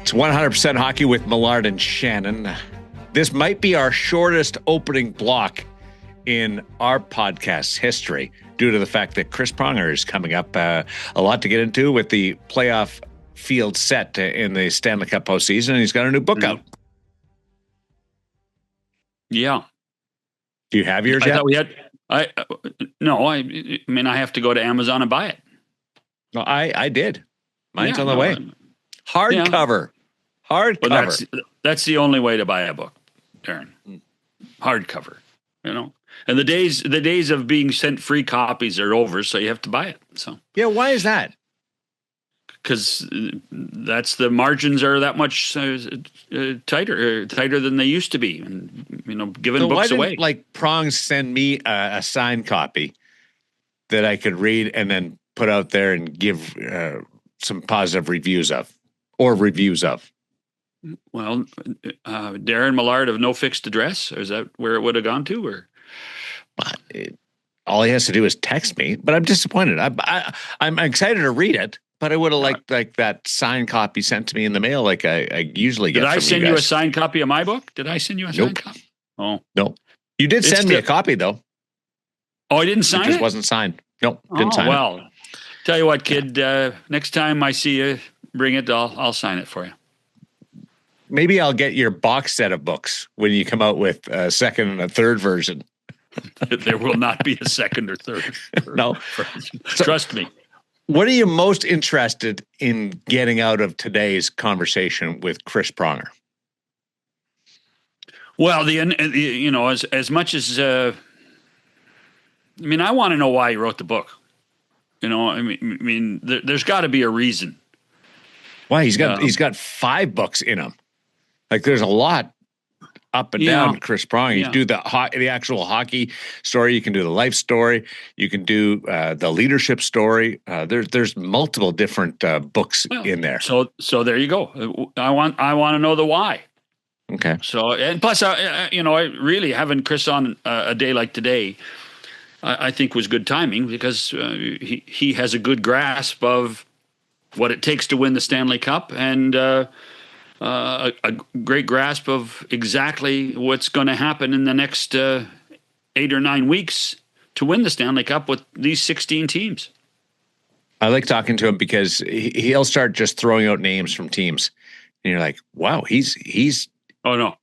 It's 100% hockey with Millard and Shannon. This might be our shortest opening block in our podcast's history due to the fact that Chris Pronger is coming up. A lot to get into with the playoff field set in the Stanley Cup postseason, and he's got a new book out. Yeah. Do you have yours yet? I thought we had. No. I mean, I have to go to Amazon and buy it. No, I did. Mine's on the way. Hardcover. Hardcover. Well, that's the only way to buy a book, Daren. Hardcover, And the days of being sent free copies are over, so you have to buy it. So yeah, why is that? Because that's the margins are that much tighter than they used to be, and giving books away. Like Prong send me a signed copy that I could read and then put out there and give some positive reviews of. Well, Daren Millard of no fixed address. Is that where it would have gone to? Or all he has to do is text me. But I'm disappointed. I'm excited to read it, but I would have liked that signed copy sent to me in the mail, like I usually get. Did I from send you you guys. A signed copy of my book? Did I send you a signed copy? Oh no, you did send me a copy though. Oh, I didn't sign it. It just wasn't signed. Nope, didn't sign it. Well, tell you what, kid. Next time I see you, bring it. I'll sign it for you. Maybe I'll get your box set of books when you come out with a second and a third version. There will not be a second or third. No. Trust me. What are you most interested in getting out of today's conversation with Chris Pronger? Well, as much as I want to know why he wrote the book. There's got to be a reason. Why he's got 5 books in him. Like there's a lot up and down Chris Pronger. You do the actual hockey story. You can do the life story. You can do the leadership story. There's multiple different books in there. So there you go. I want to know the why. Okay. So and plus, I really having Chris on a day like today, I think was good timing because he has a good grasp of what it takes to win the Stanley Cup and. A great grasp of exactly what's going to happen in the next 8 or 9 weeks to win the Stanley Cup with these 16 teams. I like talking to him because he'll start just throwing out names from teams, and you're like, "Wow, he's oh no,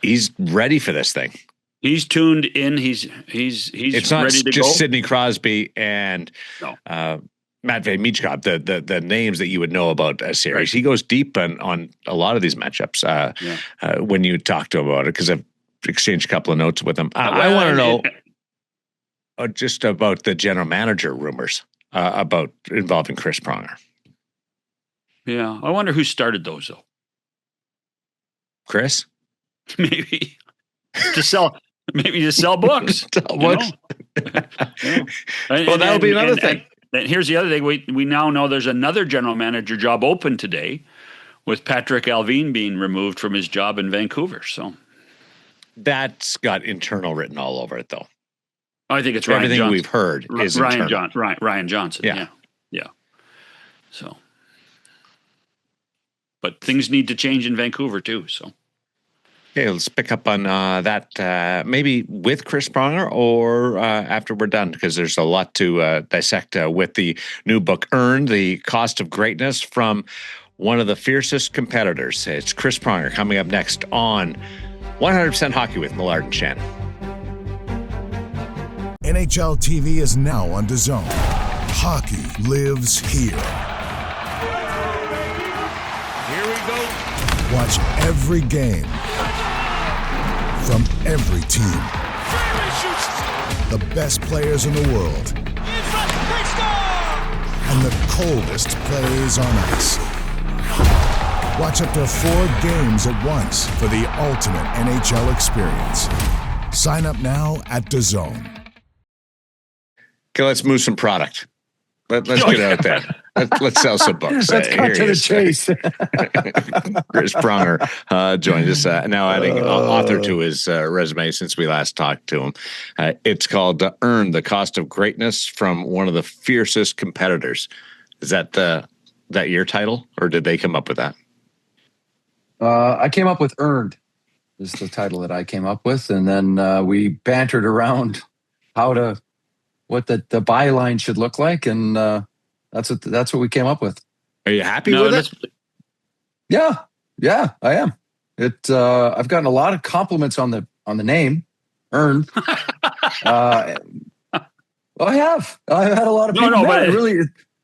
he's ready for this thing. He's tuned in. He's it's not ready to just go. Sidney Crosby and Matvei Michkov, the names that you would know about a series. Right. He goes deep on a lot of these matchups when you talk to him about it, because I've exchanged a couple of notes with him. I want to know just about the general manager rumors about involving Chris Pronger. Yeah, I wonder who started those, though. Chris? Maybe to sell books. Sell books. Well, that'll be another thing. And here's the other thing. We now know there's another general manager job open today with Patrick Alvin being removed from his job in Vancouver. So that's got internal written all over it, though. I think it's everything Ryan we've heard is Ryan internal. Ryan Johnson. Yeah. So, but things need to change in Vancouver too. So. Okay, let's pick up on that maybe with Chris Pronger or after we're done, because there's a lot to dissect with the new book, Earn, The Cost of Greatness, from one of the fiercest competitors. It's Chris Pronger coming up next on 100% Hockey with Millard and Shannon. NHL TV is now on DAZN. Hockey lives here. Here we go. Watch every game from every team. The best players in the world. And the coldest plays on ice. Watch up to 4 games at once for the ultimate NHL experience. Sign up now at DAZN. Okay, let's move some product. Let's get out there. Let's sell some books. Let's cut to the chase. Chris Pronger joined us, now adding author to his resume since we last talked to him. It's called Earn, The Cost of Greatness, from one of the fiercest competitors. Is that your title, or did they come up with that? I came up with Earned is the title that I came up with. And then we bantered around what the byline should look like. And that's what we came up with. Are you happy with it? Yeah, I am. I've gotten a lot of compliments on the name, Earned. I have. I've had a lot of people. But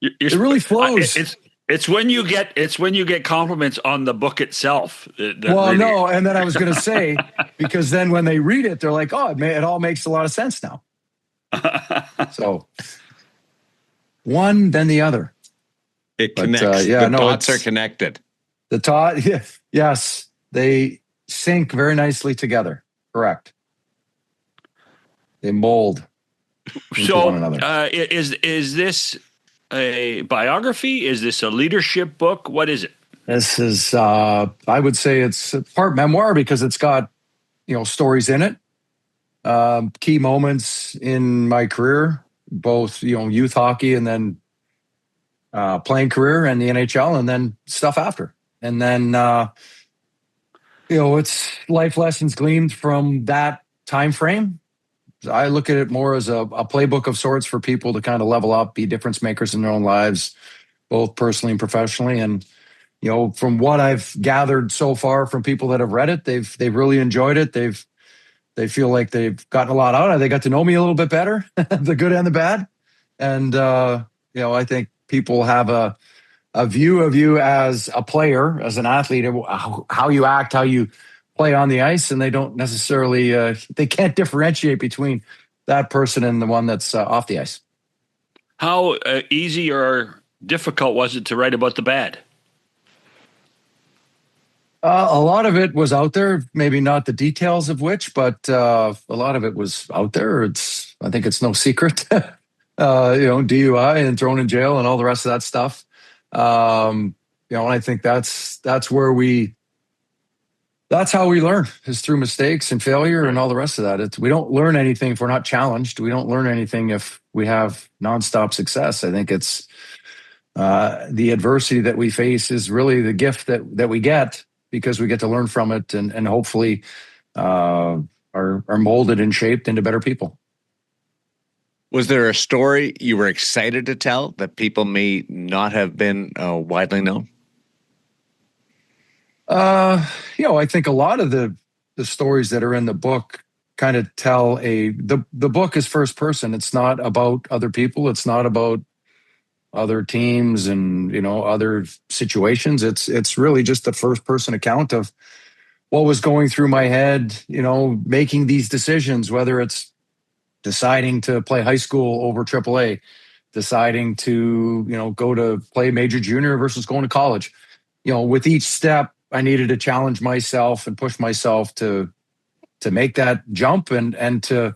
it really flows. It's when you get compliments on the book itself. And then I was going to say, because then when they read it, they're like, "Oh, it all makes a lot of sense now." So one, then the other. It connects. The dots are connected. Yes, they sync very nicely together. Correct. They mold. So, is this a biography? Is this a leadership book? What is it? This is, I would say it's part memoir because it's got, stories in it. Key moments in my career, both, youth hockey and then playing career and the NHL and then stuff after. And then, it's life lessons gleaned from that time frame. I look at it more as a playbook of sorts for people to kind of level up, be difference makers in their own lives, both personally and professionally. And, from what I've gathered so far from people that have read it, they've really enjoyed it. They feel like they've gotten a lot out of it. They got to know me a little bit better, the good and the bad. And, I think people have a view of you as a player, as an athlete, how you act, how you play on the ice, and they don't necessarily they can't differentiate between that person and the one that's off the ice. How easy or difficult was it to write about the bad? A lot of it was out there, maybe not the details of which, but a lot of it was out there. I think it's no secret, DUI and thrown in jail and all the rest of that stuff. And I think that's how we learn, is through mistakes and failure and all the rest of that. We don't learn anything if we're not challenged. We don't learn anything if we have nonstop success. I think it's the adversity that we face is really the gift that we get because we get to learn from it and hopefully are molded and shaped into better people. Was there a story you were excited to tell that people may not have been widely known? I think a lot of the stories that are in the book kind of tell the book is first person. It's not about other people. It's not about other teams and, other situations. It's really just the first person account of what was going through my head, making these decisions, whether it's deciding to play high school over AAA, deciding to, go to play major junior versus going to college. With each step, I needed to challenge myself and push myself to make that jump and to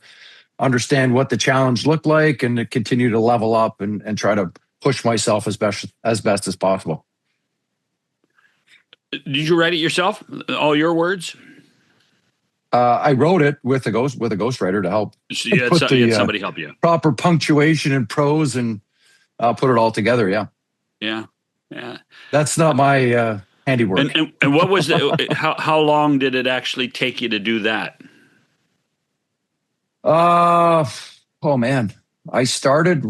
understand what the challenge looked like and to continue to level up and try to push myself as best as possible. Did you write it yourself? All your words? I wrote it with a ghostwriter to help. So you had somebody help you. Proper punctuation and prose and put it all together. Yeah. Yeah. That's not my handiwork. And what was how long did it actually take you to do that? Oh man, I started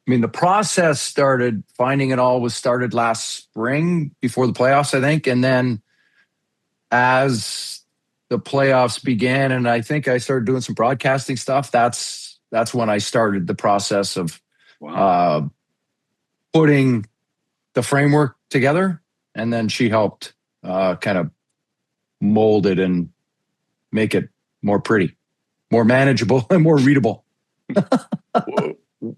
the process started, finding it all was started last spring before the playoffs, I think. And then as the playoffs began and I think I started doing some broadcasting stuff, that's when I started the process of putting the framework together. And then she helped kind of mold it and make it more pretty, more manageable, and more readable.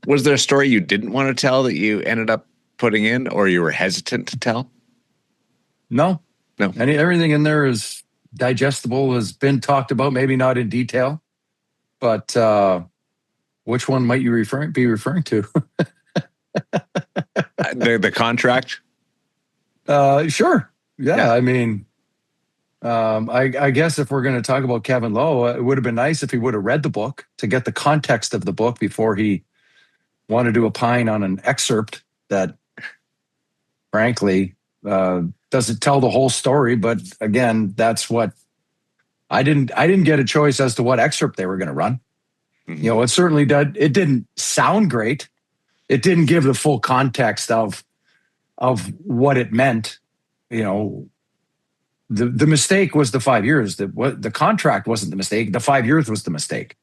Was there a story you didn't want to tell that you ended up putting in or you were hesitant to tell? No. Everything in there is digestible, has been talked about, maybe not in detail. But which one might you be referring to? The contract? Sure. Yeah. I mean, I guess if we're going to talk about Kevin Lowe, it would have been nice if he would have read the book to get the context of the book before he wanted to opine on an excerpt that, frankly, doesn't tell the whole story, but again, that's what I didn't get a choice as to what excerpt they were going to run. Mm-hmm. It certainly did. It didn't sound great. It didn't give the full context of what it meant. The mistake was the 5 years. The contract wasn't the mistake. The 5 years was the mistake.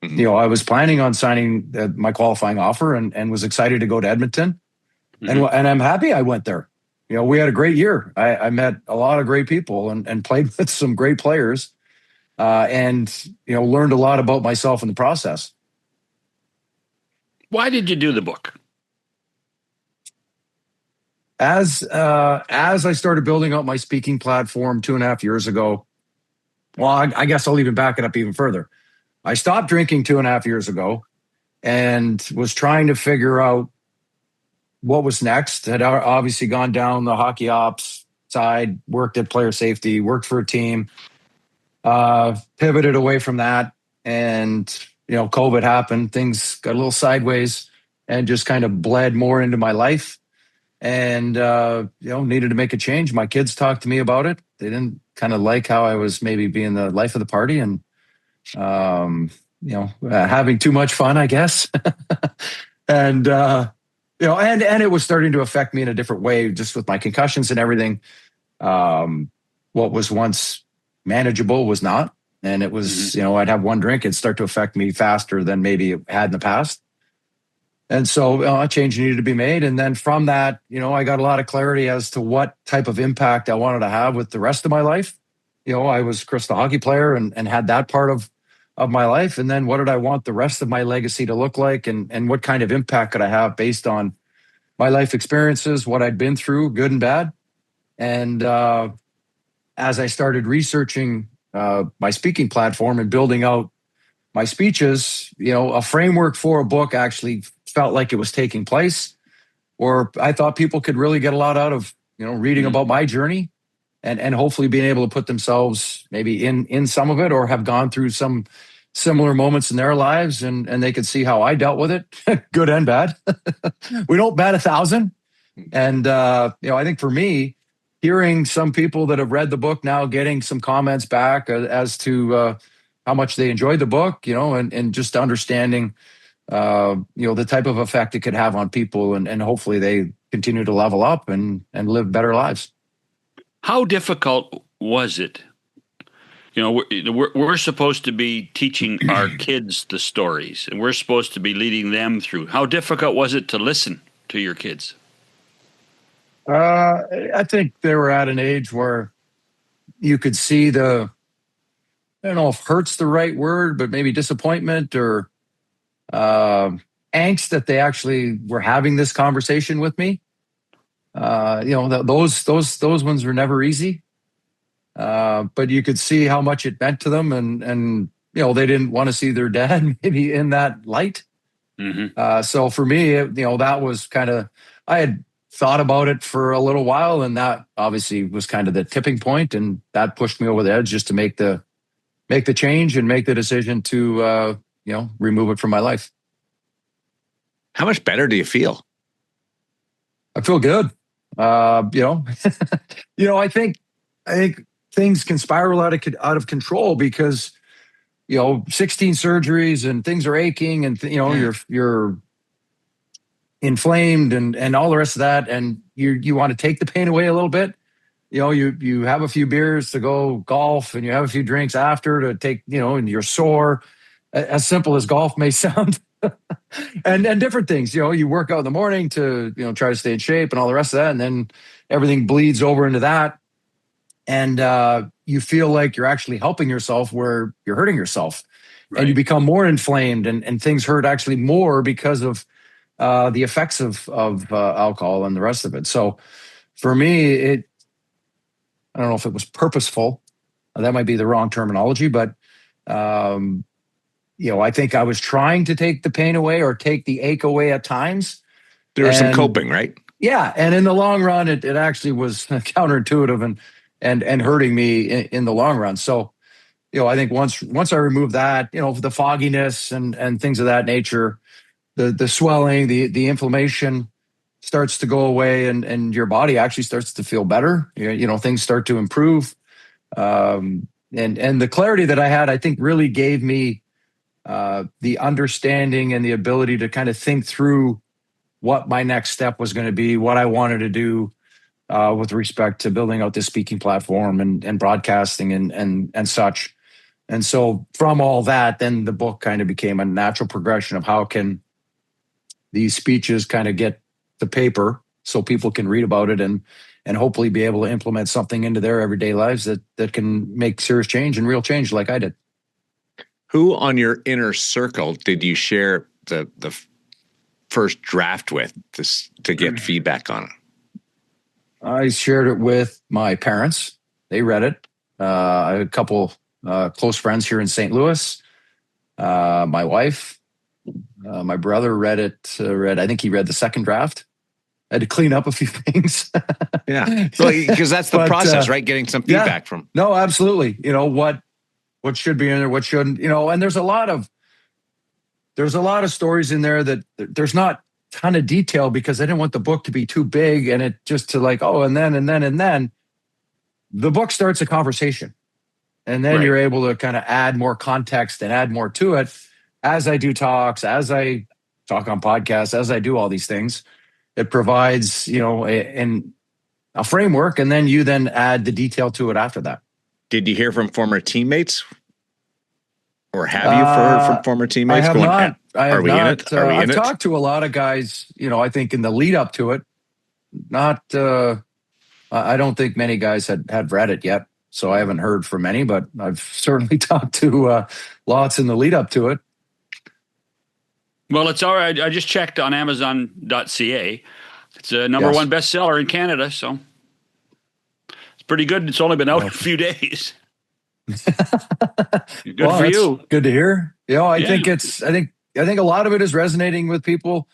Mm-hmm. I was planning on signing my qualifying offer and was excited to go to Edmonton. Mm-hmm. And I'm happy I went there. We had a great year. I met a lot of great people and played with some great players, and learned a lot about myself in the process. Why did you do the book? As I started building up my speaking platform 2.5 years ago, well, I guess I'll even back it up even further. I stopped drinking 2.5 years ago and was trying to figure out what was next. Had obviously gone down the hockey ops side, worked at player safety, worked for a team, pivoted away from that. And, COVID happened, things got a little sideways and just kind of bled more into my life. And, needed to make a change. My kids talked to me about it. They didn't kind of like how I was maybe being the life of the party and, having too much fun, I guess. And, and it was starting to affect me in a different way, just with my concussions and everything. What was once manageable was not. And it was, I'd have one drink, it'd start to affect me faster than maybe it had in the past. And so a change needed to be made. And then from that, I got a lot of clarity as to what type of impact I wanted to have with the rest of my life. I was Chris, the hockey player, and had that part of my life. And then what did I want the rest of my legacy to look like? And what kind of impact could I have based on my life experiences, what I'd been through, good and bad. And as I started researching my speaking platform and building out my speeches, a framework for a book actually felt like it was taking place, or I thought people could really get a lot out of, reading about my journey and hopefully being able to put themselves maybe in some of it, or have gone through some similar moments in their lives, and they could see how I dealt with it, good and bad. We don't bat 1,000. And, I think for me, hearing some people that have read the book now, getting some comments back as to how much they enjoyed the book, and just understanding, the type of effect it could have on people, and hopefully they continue to level up and live better lives. How difficult was it? We're supposed to be teaching our kids the stories, and we're supposed to be leading them through. How difficult was it to listen to your kids? I think they were at an age where you could see I don't know if hurt's the right word, but maybe disappointment or angst that they actually were having this conversation with me. Those ones were never easy. But you could see how much it meant to them, and they didn't want to see their dad maybe in that light. Mm-hmm. So for me, that was kind of, I had thought about it for a little while, and that obviously was kind of the tipping point, and that pushed me over the edge just to make the change and make the decision to remove it from my life. How much better do you feel? I feel good. I think things can spiral out of control because 16 surgeries and things are aching, and you're inflamed and all the rest of that, and you want to take the pain away a little bit. You have a few beers to go golf, and you have a few drinks after to take, and you're sore, as simple as golf may sound. and different things, you work out in the morning to, try to stay in shape and all the rest of that. And then everything bleeds over into that. And you feel like you're actually helping yourself where you're hurting yourself. Right. And you become more inflamed, and things hurt actually more because of the effects of alcohol and the rest of it. So for me, I don't know if it was purposeful. That might be the wrong terminology, but I think I was trying to take the pain away or take the ache away at times. There was some coping, right? Yeah. And in the long run, it actually was counterintuitive and hurting me in the long run. So, I think once I removed that, the fogginess and things of that nature, the swelling, the inflammation, starts to go away and your body actually starts to feel better. Things start to improve. And the clarity that I had, I think, really gave me the understanding and the ability to kind of think through what my next step was going to be, what I wanted to do with respect to building out this speaking platform and broadcasting and such. And so from all that, then the book kind of became a natural progression of how can these speeches kind of get to paper so people can read about it and hopefully be able to implement something into their everyday lives that can make serious change and real change like I did. Who on your inner circle did you share the first draft with to get feedback on it? I shared it with my parents. They read it. I had a couple close friends here in St. Louis. My wife, my brother read it. I think he read the second draft. I had to clean up a few things. Yeah, because that's the process, right? Getting some feedback from. No, absolutely. What should be in there, what shouldn't. And there's a lot of stories in there that there's not a ton of detail because I didn't want the book to be too big and it just to like, and then the book starts a conversation. And then you're able to kind of add more context and add more to it as I do talks, as I talk on podcasts, as I do all these things. It provides, a framework, and then you then add the detail to it after that. Did you hear from former teammates? Or have you heard from former teammates? I have not. Are we in it? I've talked to a lot of guys, I think in the lead up to it. I don't think many guys had read it yet. So I haven't heard from many, but I've certainly talked to lots in the lead up to it. Well, it's all right. I just checked on Amazon.ca. It's a number one bestseller in Canada, so it's pretty good. It's only been out a few days. Good for you. Good to hear. I think a lot of it is resonating with people.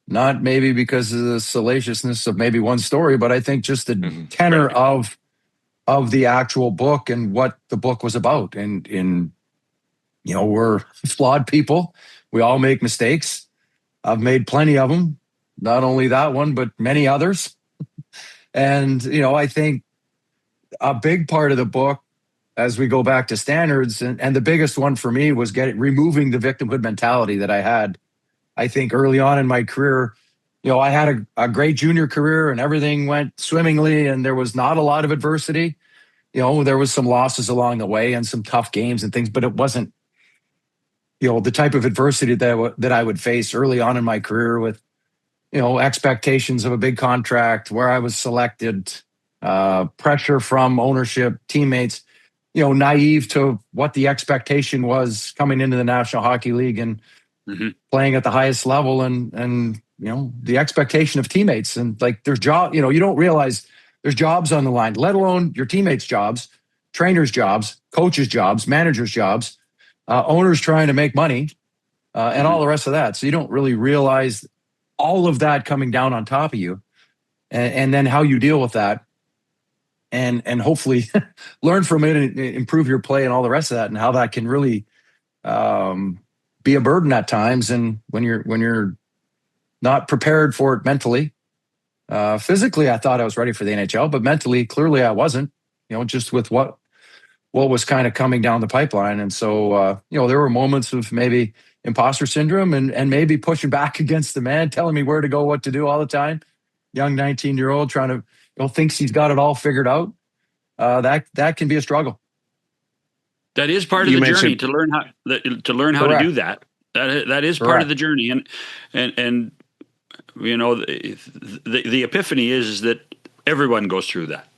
Not maybe because of the salaciousness of maybe one story, but I think just the tenor of the actual book and what the book was about. And we're flawed people. We all make mistakes. I've made plenty of them. Not only that one, but many others. And, I think a big part of the book, as we go back to standards, and the biggest one for me was removing the victimhood mentality that I had. I think early on in my career, I had a great junior career and everything went swimmingly and there was not a lot of adversity. There was some losses along the way and some tough games and things, but it wasn't, the type of adversity that I would face early on in my career with, expectations of a big contract, where I was selected, pressure from ownership, teammates, naive to what the expectation was coming into the National Hockey League and playing at the highest level and the expectation of teammates. And like there's you don't realize there's jobs on the line, let alone your teammates' jobs, trainers' jobs, coaches' jobs, managers' jobs, owners trying to make money, and all the rest of that. So you don't really realize all of that coming down on top of you and then how you deal with that and hopefully learn from it and improve your play and all the rest of that and how that can really be a burden at times. And when you're not prepared for it mentally, physically, I thought I was ready for the NHL, but mentally, clearly I wasn't, just with what was kind of coming down the pipeline. And so, there were moments of maybe imposter syndrome and maybe pushing back against the man, telling me where to go, what to do all the time. Young 19-year-old trying to, thinks he's got it all figured out. That can be a struggle. That is part of the journey to learn how to do that. That is part of the journey. And the epiphany is that everyone goes through that.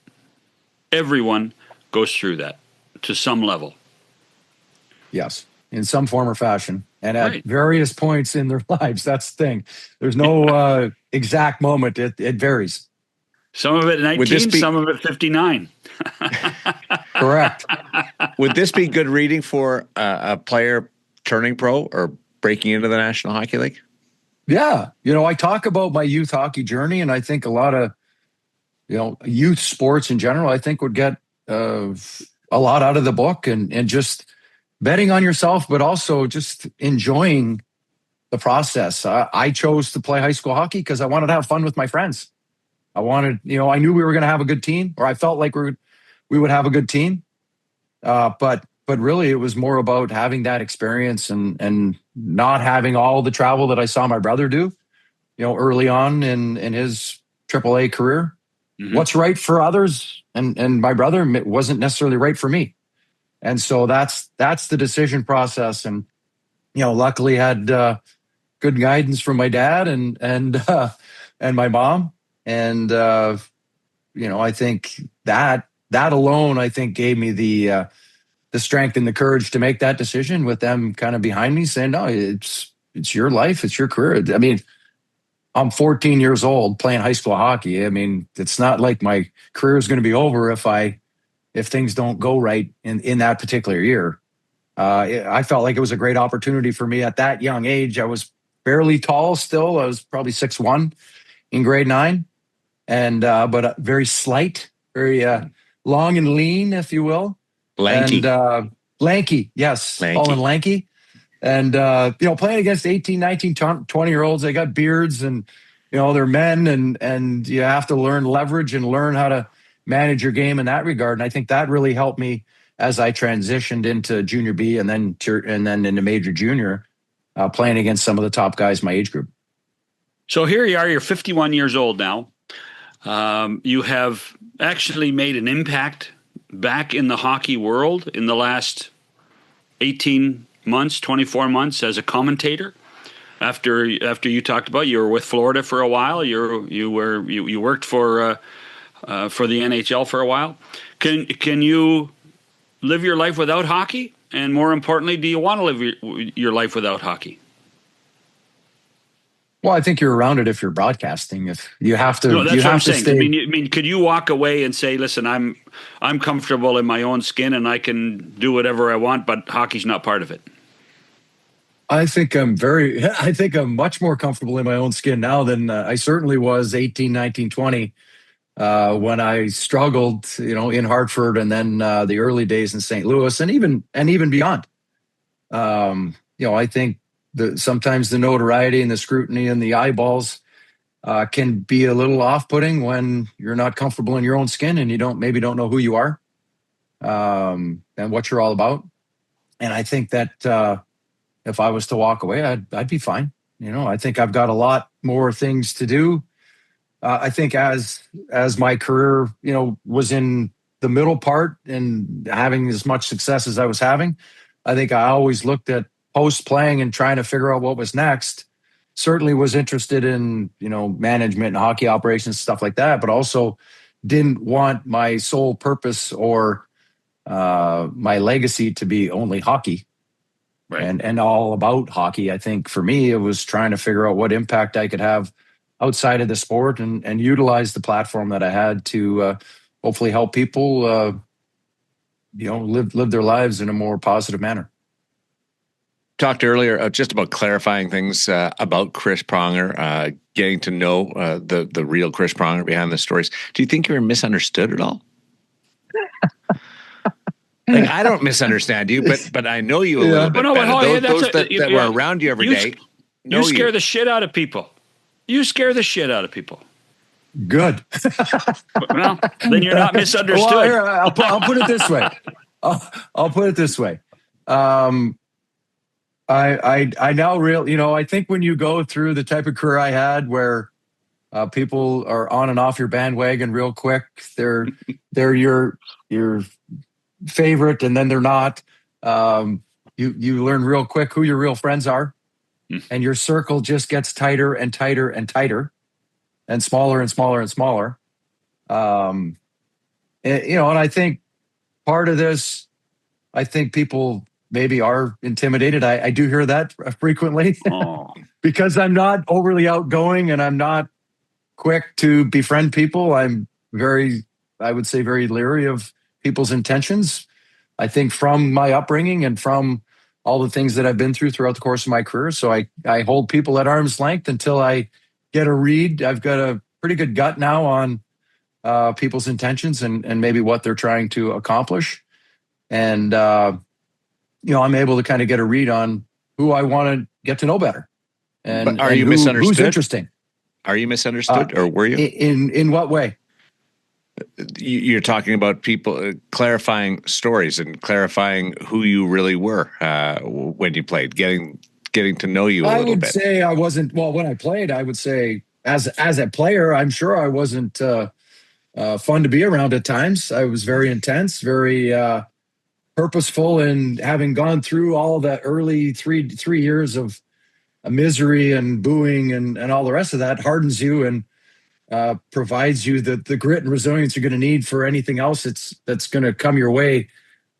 Everyone goes through that to some level. Yes, in some form or fashion. And at various points in their lives. That's the thing. There's no exact moment. It varies. Some of it 19, some of it 59. Correct. Would this be good reading for a player turning pro or breaking into the National Hockey League? Yeah. I talk about my youth hockey journey, and I think a lot of, youth sports in general, I think would get a lot out of the book and just betting on yourself, but also just enjoying the process. I chose to play high school hockey because I wanted to have fun with my friends. I wanted, I knew we were going to have a good team, or I felt like we would have a good team. But really, it was more about having that experience and not having all the travel that I saw my brother do, early on in his AAA career. Mm-hmm. What's right for others and my brother wasn't necessarily right for me. And so that's the decision process. And, luckily had good guidance from my dad and my mom. And, I think that alone, I think gave me the strength and the courage to make that decision, with them kind of behind me saying, no, it's your life. It's your career. I mean, I'm 14 years old playing high school hockey. I mean, it's not like my career is going to be over if things don't go right in that particular year. I felt like it was a great opportunity for me at that young age. I was fairly tall still. I was probably 6'1" in grade 9, but very slight, very long and lean, if you will. Lanky. And lanky, yes. Lanky. Tall and lanky. And, playing against 18, 19, 20-year-olds, they got beards and, they're men and you have to learn leverage and learn how to manage your game in that regard. And I think that really helped me as I transitioned into junior B and then into major junior, playing against some of the top guys in my age group. So here you are, you're 51 years old now. You have actually made an impact back in the hockey world in the last 18 months, 24 months as a commentator. After you talked about, you were with Florida for a while. You worked for the NHL for a while. Can you live your life without hockey? And more importantly, do you want to live your life without hockey? Well, I think you're around it if you're broadcasting. If you have to, no, that's you what have I'm to saying. stay. I mean, could you walk away and say, "Listen, I'm comfortable in my own skin and I can do whatever I want, but hockey's not part of it"? I think I'm much more comfortable in my own skin now than I certainly was 18, 19, 20 when I struggled, in Hartford, and then the early days in St. Louis, and even beyond. I think sometimes the notoriety and the scrutiny and the eyeballs can be a little off-putting when you're not comfortable in your own skin and you maybe don't know who you are and what you're all about. And I think that if I was to walk away, I'd be fine. I think I've got a lot more things to do. I think as my career, was in the middle part and having as much success as I was having, I think I always looked at post-playing and trying to figure out what was next. Certainly was interested in, management and hockey operations, stuff like that, but also didn't want my sole purpose or my legacy to be only hockey. Right. And all about hockey. I think for me, it was trying to figure out what impact I could have outside of the sport and utilize the platform that I had to hopefully help people, live their lives in a more positive manner. Talked earlier just about clarifying things about Chris Pronger, getting to know the real Chris Pronger behind the stories. Do you think you were misunderstood at all? Like, I don't misunderstand you, but I know you a little bit better. Those that were around you every day. You scare the shit out of people. You scare the shit out of people. Good. Well, then you're not misunderstood. Well, here, I'll put it this way. I'll put it this way. I now I think when you go through the type of career I had, where people are on and off your bandwagon real quick, they're your favorite, and then they're not. You learn real quick who your real friends are, and your circle just gets tighter and tighter and tighter, and smaller and smaller and smaller. And I think part of this, I think people maybe are intimidated. I do hear that frequently because I'm not overly outgoing and I'm not quick to befriend people. I'm I would say very leery of people's intentions. I think from my upbringing and from all the things that I've been throughout the course of my career. So I hold people at arm's length until I get a read. I've got a pretty good gut now on people's intentions and maybe what they're trying to accomplish. And, I'm able to kind of get a read on who I want to get to know better. And but are you misunderstood? Who's interesting? Are you misunderstood, or were you? In what way? You're talking about people clarifying stories and clarifying who you really were when you played, getting to know you a little bit. I would say I wasn't. Well, when I played, I would say as a player, I'm sure I wasn't fun to be around at times. I was very intense, very purposeful, and having gone through all the early three years of misery and booing and all the rest of that, hardens you and provides you the grit and resilience you're going to need for anything else that's going to come your way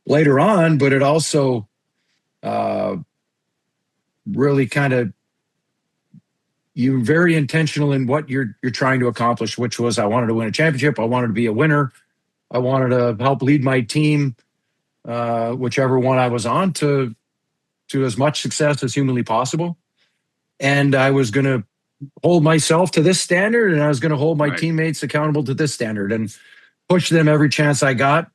later on. But it also really kind of, you're very intentional in what you're trying to accomplish, which was I wanted to win a championship. I wanted to be a winner. I wanted to help lead my team, whichever one I was on, to as much success as humanly possible. And I was going to hold myself to this standard, and I was going to hold my teammates accountable to this standard and push them every chance I got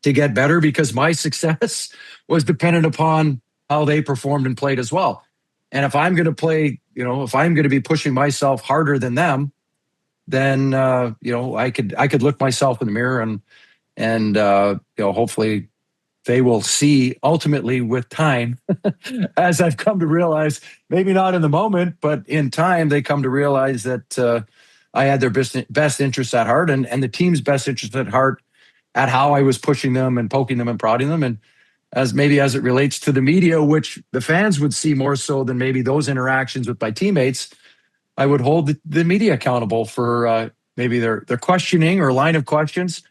to get better, because my success was dependent upon how they performed and played as well. And if I'm going to play, if I'm going to be pushing myself harder than them, then, I could look myself in the mirror and hopefully they will see ultimately with time, as I've come to realize, maybe not in the moment, but in time, they come to realize that I had their best interests at heart and the team's best interests at heart, at how I was pushing them and poking them and prodding them. And as it relates to the media, which the fans would see more so than maybe those interactions with my teammates, I would hold the media accountable for maybe their questioning or line of questions.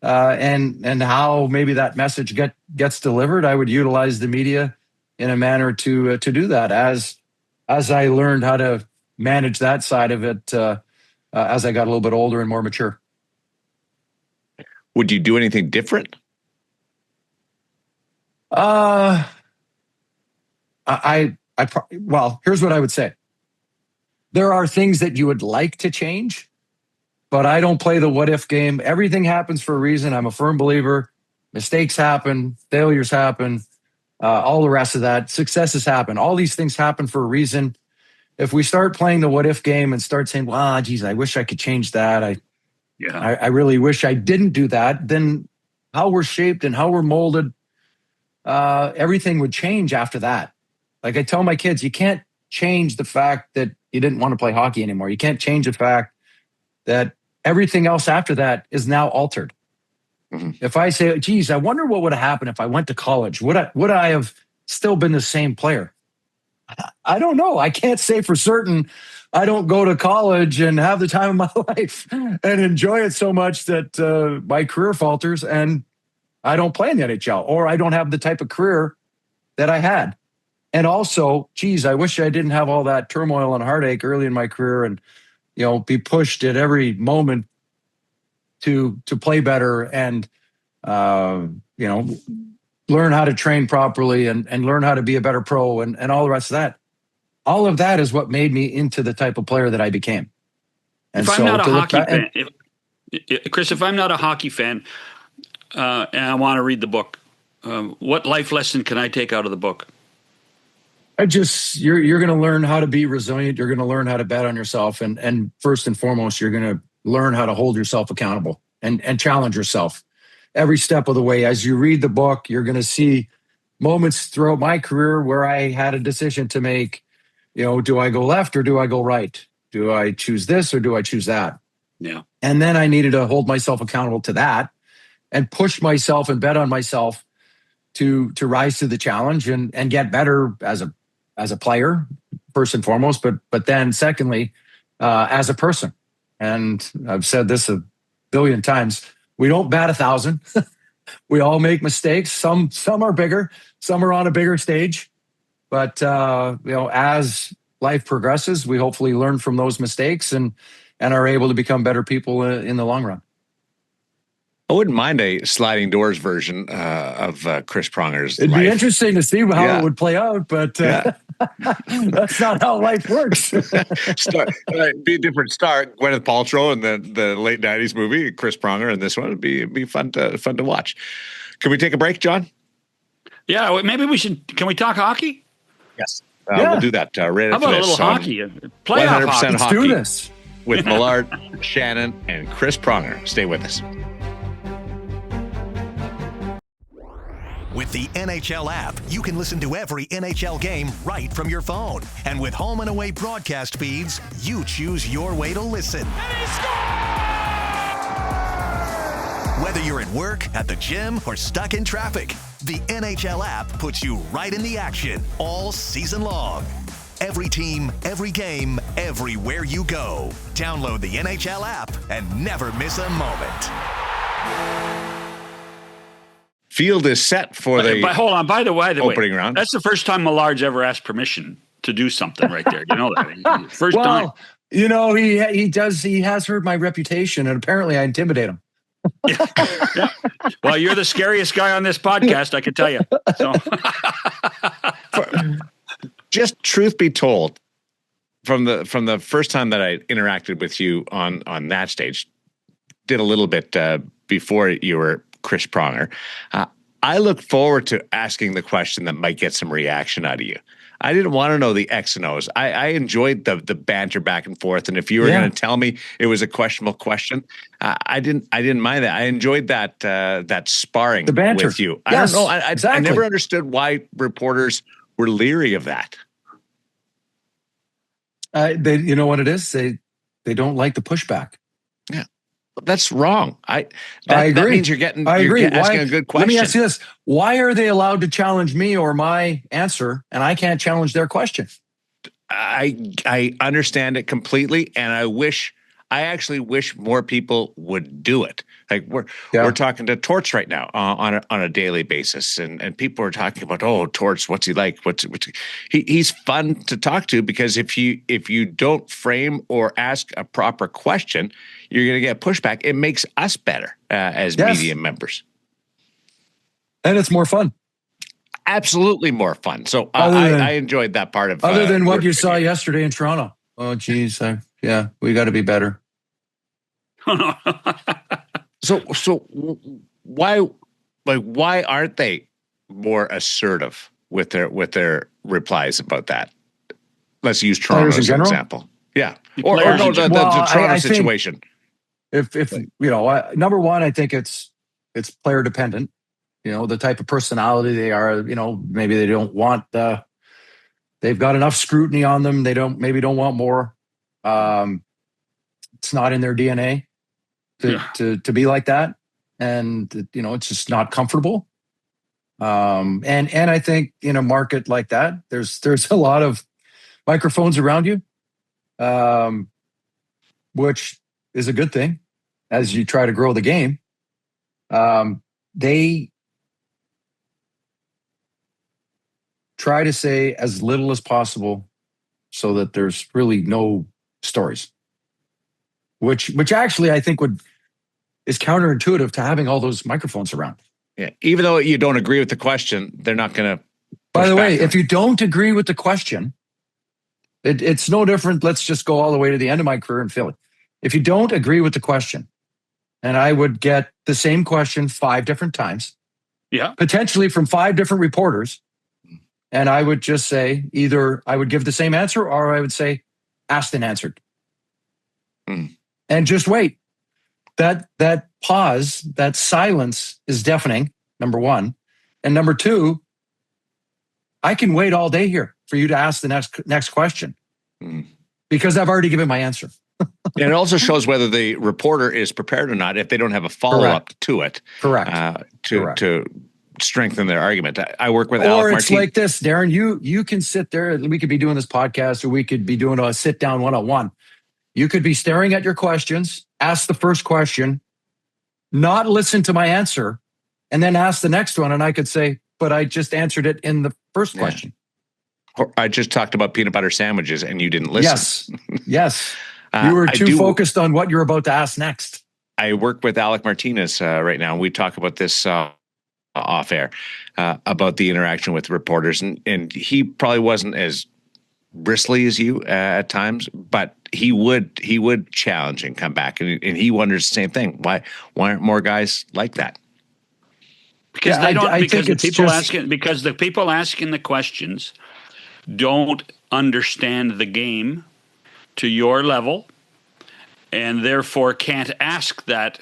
And how maybe that message gets delivered. I would utilize the media in a manner to do that as I learned how to manage that side of it as I got a little bit older and more mature. Would you do anything different? Well, here's what I would say. There are things that you would like to change, but I don't play the what if game. Everything happens for a reason. I'm a firm believer. Mistakes happen, failures happen, all the rest of that. Successes happen. All these things happen for a reason. If we start playing the what if game and start saying, well, geez, I wish I could change that. I really wish I didn't do that. Then how we're shaped and how we're molded, everything would change after that. Like I tell my kids, you can't change the fact that you didn't want to play hockey anymore. You can't change the fact that everything else after that is now altered. Mm-hmm. If I say, geez, I wonder what would have happened if I went to college. Would I have still been the same player? I don't know. I can't say for certain. I don't go to college and have the time of my life and enjoy it so much that my career falters and I don't play in the NHL, or I don't have the type of career that I had. And also, geez, I wish I didn't have all that turmoil and heartache early in my career and, be pushed at every moment to play better and, learn how to train properly and learn how to be a better pro and all the rest of that. All of that is what made me into the type of player that I became. And if I'm not a hockey fan, Chris, if I'm not a hockey fan and I want to read the book, what life lesson can I take out of the book? You're going to learn how to be resilient. You're going to learn how to bet on yourself. And first and foremost, you're going to learn how to hold yourself accountable and challenge yourself every step of the way. As you read the book, you're going to see moments throughout my career where I had a decision to make. Do I go left or do I go right? Do I choose this or do I choose that? Yeah. And then I needed to hold myself accountable to that and push myself and bet on myself to rise to the challenge and get better as a player, first and foremost, but then secondly, as a person. And I've said this a billion times. We don't bat 1,000. We all make mistakes. Some are bigger, some are on a bigger stage. But as life progresses, we hopefully learn from those mistakes and are able to become better people in the long run. I wouldn't mind a sliding doors version of Chris Pronger's It'd life. be interesting to see how it would play out, but that's not how life works. Be a different start. Gwyneth Paltrow in the late 90s movie, Chris Pronger in this one. It'd be fun to watch. Can we take a break, John? Yeah, maybe we should. Can we talk hockey? Yes. We'll do that right How after about this. a little hockey? Playoff 100% hockey. Let's do this. With Millard, Shannon, and Chris Pronger. Stay with us. With the NHL app, you can listen to every NHL game right from your phone. And with home and away broadcast feeds, you choose your way to listen. And he scores! Whether you're at work, at the gym, or stuck in traffic, the NHL app puts you right in the action all season long. Every team, every game, everywhere you go. Download the NHL app and never miss a moment. Field is set for the hold on. By the way, opening round. That's the first time Millard's ever asked permission to do something right there. You know that? First time. You know, he does. He has heard my reputation, and apparently I intimidate him. Yeah. Well, you're the scariest guy on this podcast, I can tell you. So. Just truth be told, from the first time that I interacted with you on that stage, did a little bit before you were Chris Pronger. I look forward to asking the question that might get some reaction out of you. I didn't want to know the X and O's. I enjoyed the banter back and forth. And if you were going to tell me it was a questionable question, I didn't mind that. I enjoyed that sparring the banter with you. Yes, I don't know. exactly. I never understood why reporters were leery of that. You know what it is? They don't like the pushback. Yeah, that's wrong. I agree. That means you're asking a good question. Let me ask you this: why are they allowed to challenge me or my answer, and I can't challenge their question? I understand it completely, and I actually wish more people would do it. Like we're talking to Torts right now on a daily basis, and people are talking about, oh, Torts, what's he like? He's fun to talk to, because if you don't frame or ask a proper question, you're going to get pushback. It makes us better as media members, and it's more fun. Absolutely more fun. So I enjoyed that part of other than what you saw yesterday in Toronto. Oh, geez, we got to be better. So why aren't they more assertive with their replies about that? Let's use Toronto as an example. Yeah, or no, the Toronto situation. If number one, I think it's player dependent. You know, the type of personality they are. You know, maybe they don't want they've got enough scrutiny on them. They don't want more. It's not in their DNA to be like that, and it's just not comfortable. And I think in a market like that, there's a lot of microphones around you, which is a good thing as you try to grow the game. They try to say as little as possible so that there's really no stories, which actually I think is counterintuitive to having all those microphones around. Yeah, even though you don't agree with the question, they're not going to. By the way, if you don't agree with the question, it's no different. Let's just go all the way to the end of my career in Philly. If you don't agree with the question, and I would get the same question 5 different times, potentially from 5 different reporters, and I would just say either I would give the same answer or I would say asked and answered. And just wait. That pause, that silence is deafening, number one. And number two, I can wait all day here for you to ask the next question because I've already given my answer. And it also shows whether the reporter is prepared or not if they don't have a follow-up to it. Correct. To strengthen their argument. I work with Or it's like this, Daren, you can sit there, we could be doing this podcast or we could be doing a sit-down one-on-one. You could be staring at your questions, ask the first question, not listen to my answer, and then ask the next one. And I could say, but I just answered it in the first question. Or I just talked about peanut butter sandwiches and you didn't listen. Yes. You were too focused on what you're about to ask next. I work with Alec Martinez right now. We talk about this off air about the interaction with reporters. And he probably wasn't as bristly as you at times, but he would challenge and come back, and he wonders the same thing. Why aren't more guys like that? Because the people asking the questions don't understand the game to your level, and therefore can't ask that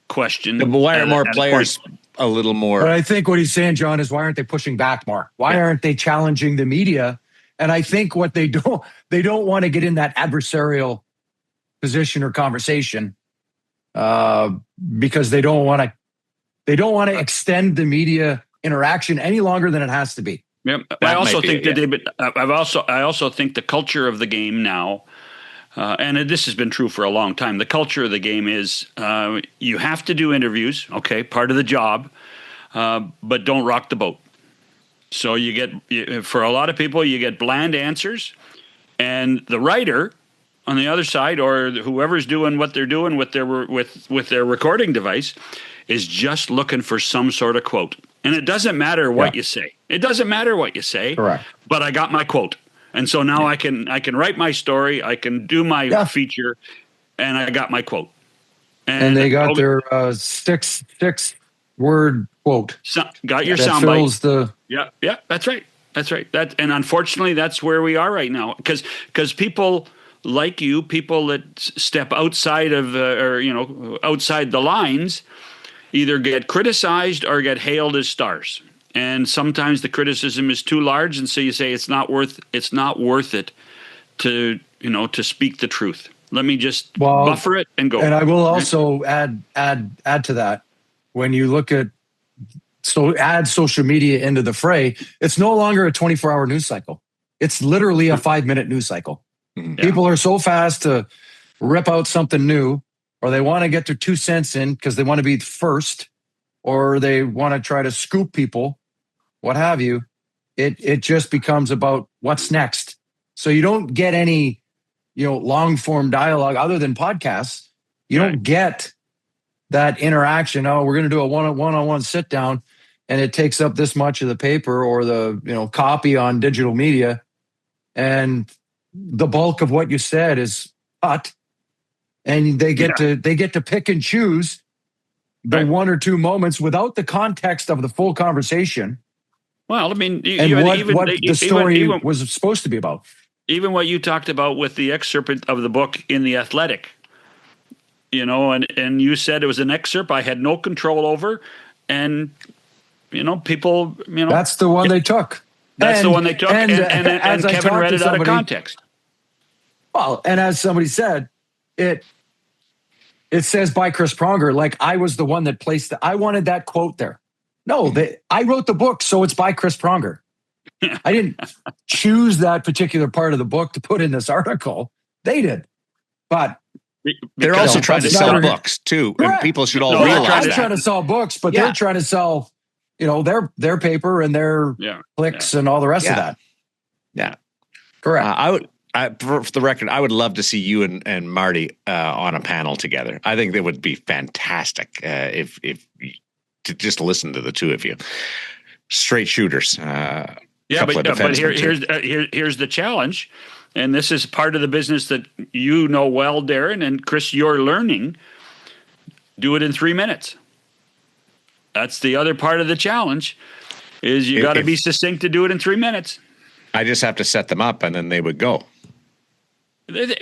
question. But why are more players a little more? But I think what he's saying, John, is why aren't they pushing back more? Why aren't they challenging the media? And I think what they don't want to get in that adversarial position or conversation because they don't want to extend the media interaction any longer than it has to be. Yeah, I also think I also think the culture of the game now, and this has been true for a long time. The culture of the game is you have to do interviews, okay, part of the job, but don't rock the boat. So for a lot of people, you get bland answers, and the writer on the other side, or whoever's doing what they're doing with their recording device, is just looking for some sort of quote. And it doesn't matter what you say. It doesn't matter what you say. Correct. But I got my quote. And so now I can write my story, I can do my feature, and I got my quote. And they got their six word quote. Got your soundbite. Yeah, that's right. That's right. And unfortunately, that's where we are right now. Because people like you, people that step outside of outside the lines, either get criticized or get hailed as stars. And sometimes the criticism is too large, and so you say it's not worth it to speak the truth. Let me just buffer it and go. And I will also add to that. When you look at add social media into the fray, it's no longer a 24-hour news cycle. It's literally a 5-minute news cycle. Yeah. People are so fast to rip out something new, or they want to get their 2 cents in because they want to be first, or they want to try to scoop people, what have you. It just becomes about what's next. So you don't get any, long form dialogue other than podcasts. You don't get that interaction. Oh, we're going to do a one-on-one sit down, and it takes up this much of the paper or the copy on digital media, and the bulk of what you said is cut. And they get to pick and choose the one or two moments without the context of the full conversation. Well, I mean, what the story was supposed to be about. Even what you talked about with the excerpt of the book in The Athletic, and you said it was an excerpt I had no control over, and people, that's the one they took. That's the one they took, and Kevin read it out of context. Well, and as somebody said, it says by Chris Pronger, like I was the one that placed I wanted that quote there. No, I wrote the book, so it's by Chris Pronger. I didn't choose that particular part of the book to put in this article. They did. But they're also trying to sell books too. And people should all realize that. They're trying to sell books, but they're trying to sell, their paper and their clicks and all the rest of that. Yeah. Correct. For the record, I would love to see you and Marty on a panel together. I think that would be fantastic if to just listen to the two of you, straight shooters. But here's the challenge, and this is part of the business that well, Daren, and Chris, you're learning. Do it in 3 minutes. That's the other part of the challenge. Is you got to be succinct to do it in 3 minutes. I just have to set them up, and then they would go. It's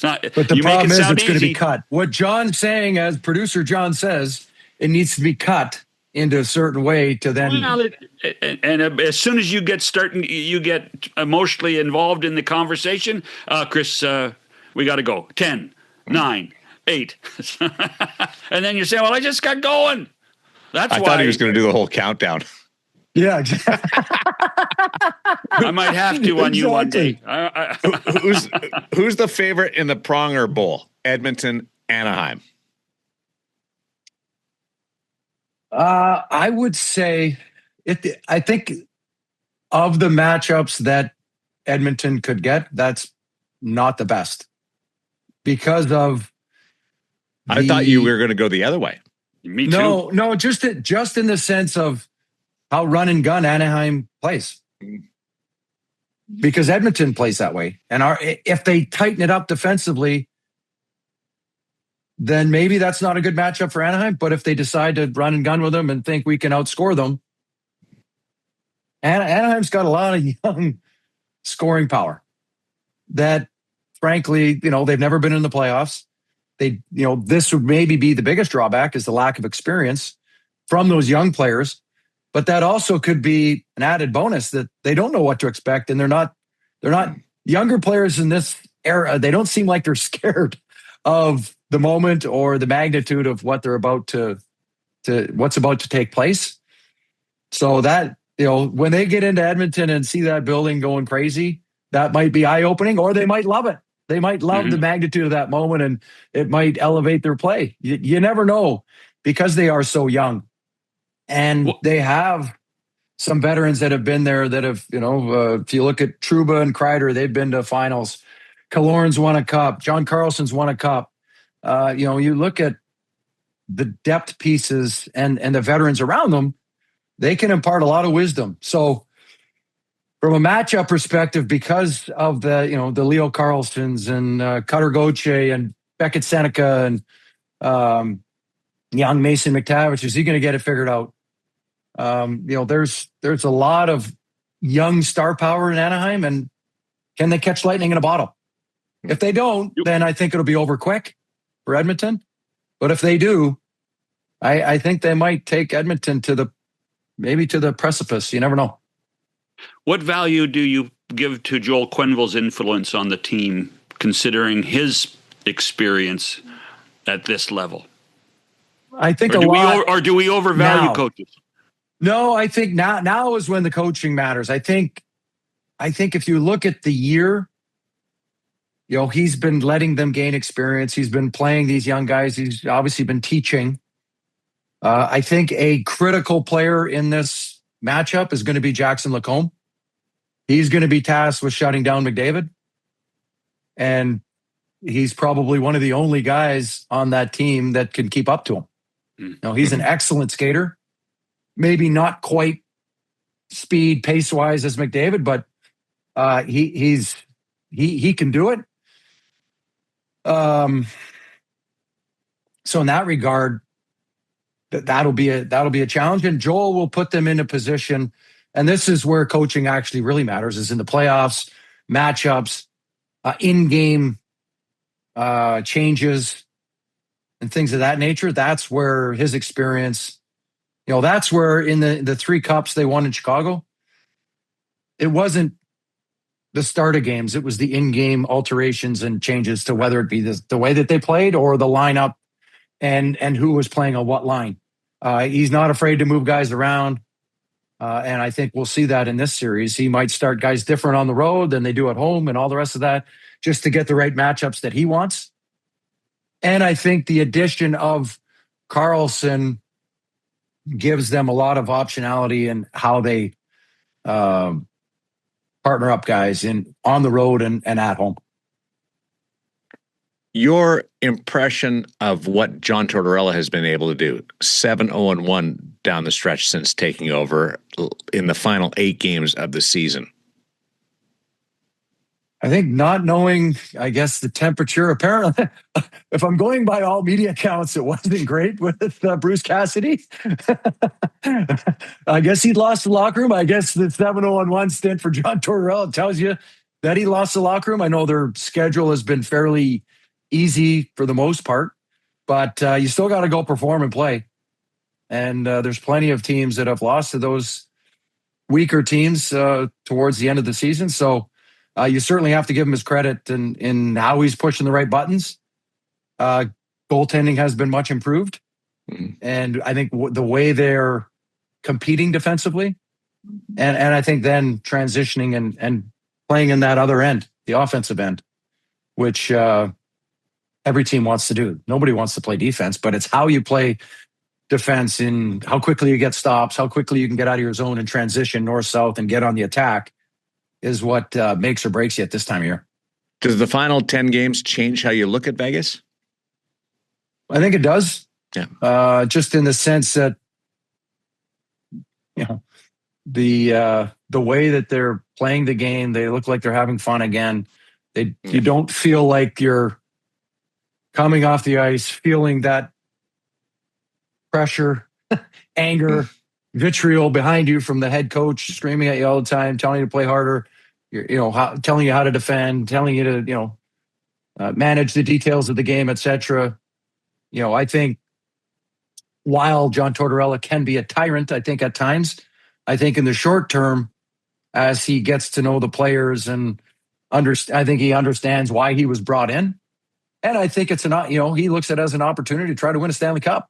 not. But the problem is it's going to be cut. What John's saying, as producer John says, it needs to be cut into a certain way to then. Well, and as soon as you get emotionally involved in the conversation, Chris, we got to go. 10, 9, 8. And then you say, well, I just got going. I thought he was going to do the whole countdown. Yeah. I might have to on you one day. Who's the favorite in the Pronger Bowl? Edmonton, Anaheim. I would say I think of the matchups that Edmonton could get, that's not the best because of. I thought you were going to go the other way. Me too. No, just in the sense of how run and gun Anaheim plays. Because Edmonton plays that way. And if they tighten it up defensively, then maybe that's not a good matchup for Anaheim. But if they decide to run and gun with them and think we can outscore them, And Anaheim's got a lot of young scoring power that, frankly, they've never been in the playoffs. This would maybe be the biggest drawback is the lack of experience from those young players. But that also could be an added bonus that they don't know what to expect. And they're not younger players in this era. They don't seem like they're scared of the moment or the magnitude of what they're about to what's about to take place. So that, when they get into Edmonton and see that building going crazy, that might be eye-opening, or they might love it. They might love the magnitude of that moment, and it might elevate their play. You never know, because they are so young. And they have some veterans that have been there that have, if you look at Trouba and Kreider, they've been to finals. Killorn's won a cup. John Carlson's won a cup. You look at the depth pieces and the veterans around them, they can impart a lot of wisdom. So from a matchup perspective, because of the Leo Carlsons and Cutter Gauthier and Beckett Seneca and young Mason McTavish, is he going to get it figured out? There's a lot of young star power in Anaheim, and can they catch lightning in a bottle? If they don't, then I think it'll be over quick for Edmonton. But if they do, I think they might take Edmonton to the precipice. You never know. What value do you give to Joel Quenneville's influence on the team, considering his experience at this level? I think do we overvalue coaches? No, I think now is when the coaching matters. I think if you look at the year, he's been letting them gain experience. He's been playing these young guys. He's obviously been teaching. I think a critical player in this matchup is going to be Jackson Lacombe. He's going to be tasked with shutting down McDavid. And he's probably one of the only guys on that team that can keep up to him. He's an excellent skater. Maybe not quite speed, pace-wise as McDavid, but he can do it. So in that regard, that'll be a challenge, and Joel will put them in a position. And this is where coaching actually really matters: is in the playoffs, matchups, in-game changes, and things of that nature. That's where his experience. That's where in the 3 cups they won in Chicago, it wasn't the start of games; it was the in-game alterations and changes to whether it be the way that they played or the lineup. And who was playing on what line. He's not afraid to move guys around. And I think we'll see that in this series. He might start guys different on the road than they do at home and all the rest of that, just to get the right matchups that he wants. And I think the addition of Carlson gives them a lot of optionality in how they partner up guys on the road and at home. Your impression of what John Tortorella has been able to do, 7-0-1 down the stretch since taking over in the final 8 games of the season. I think not knowing, I guess, the temperature, apparently, if I'm going by all media accounts, it wasn't great with Bruce Cassidy. I guess he'd lost the locker room. I guess the 7-0-1 stint for John Tortorella tells you that he lost the locker room. I know their schedule has been fairly easy for the most part, but you still got to go perform and play. And there's plenty of teams that have lost to those weaker teams towards the end of the season. So you certainly have to give him his credit in how he's pushing the right buttons. Goaltending has been much improved. Mm-hmm. And I think the way they're competing defensively, and I think then transitioning and playing in that other end, the offensive end, which every team wants to do. Nobody wants to play defense, but it's how you play defense, in how quickly you get stops, how quickly you can get out of your zone and transition north-south and get on the attack is what makes or breaks you at this time of year. Does the final 10 games change how you look at Vegas? I think it does. Yeah. Just in the sense that, the way that they're playing the game, they look like they're having fun again. You don't feel like you're coming off the ice, feeling that pressure, anger, vitriol behind you from the head coach screaming at you all the time, telling you to play harder, telling you how to defend, telling you to, manage the details of the game, etc. I think while John Tortorella can be a tyrant, I think at times, I think in the short term, as he gets to know the players and I think he understands why he was brought in. And I think it's he looks at it as an opportunity to try to win a Stanley Cup,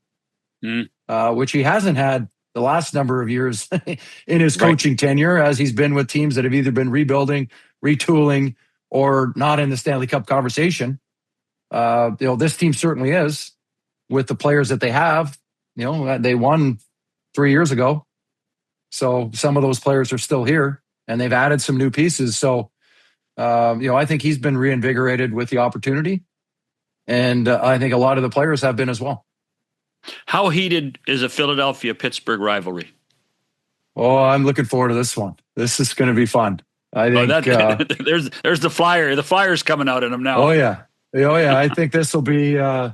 which he hasn't had the last number of years in his coaching tenure, as he's been with teams that have either been rebuilding, retooling, or not in the Stanley Cup conversation. This team certainly is, with the players that they have. They won 3 years ago. So some of those players are still here, and they've added some new pieces. So, I think he's been reinvigorated with the opportunity. And I think a lot of the players have been as well. How heated is a Philadelphia-Pittsburgh rivalry? Oh, I'm looking forward to this one. This is going to be fun. I think there's the flyer. The flyer's coming out in them now. Oh yeah. I think this will be. They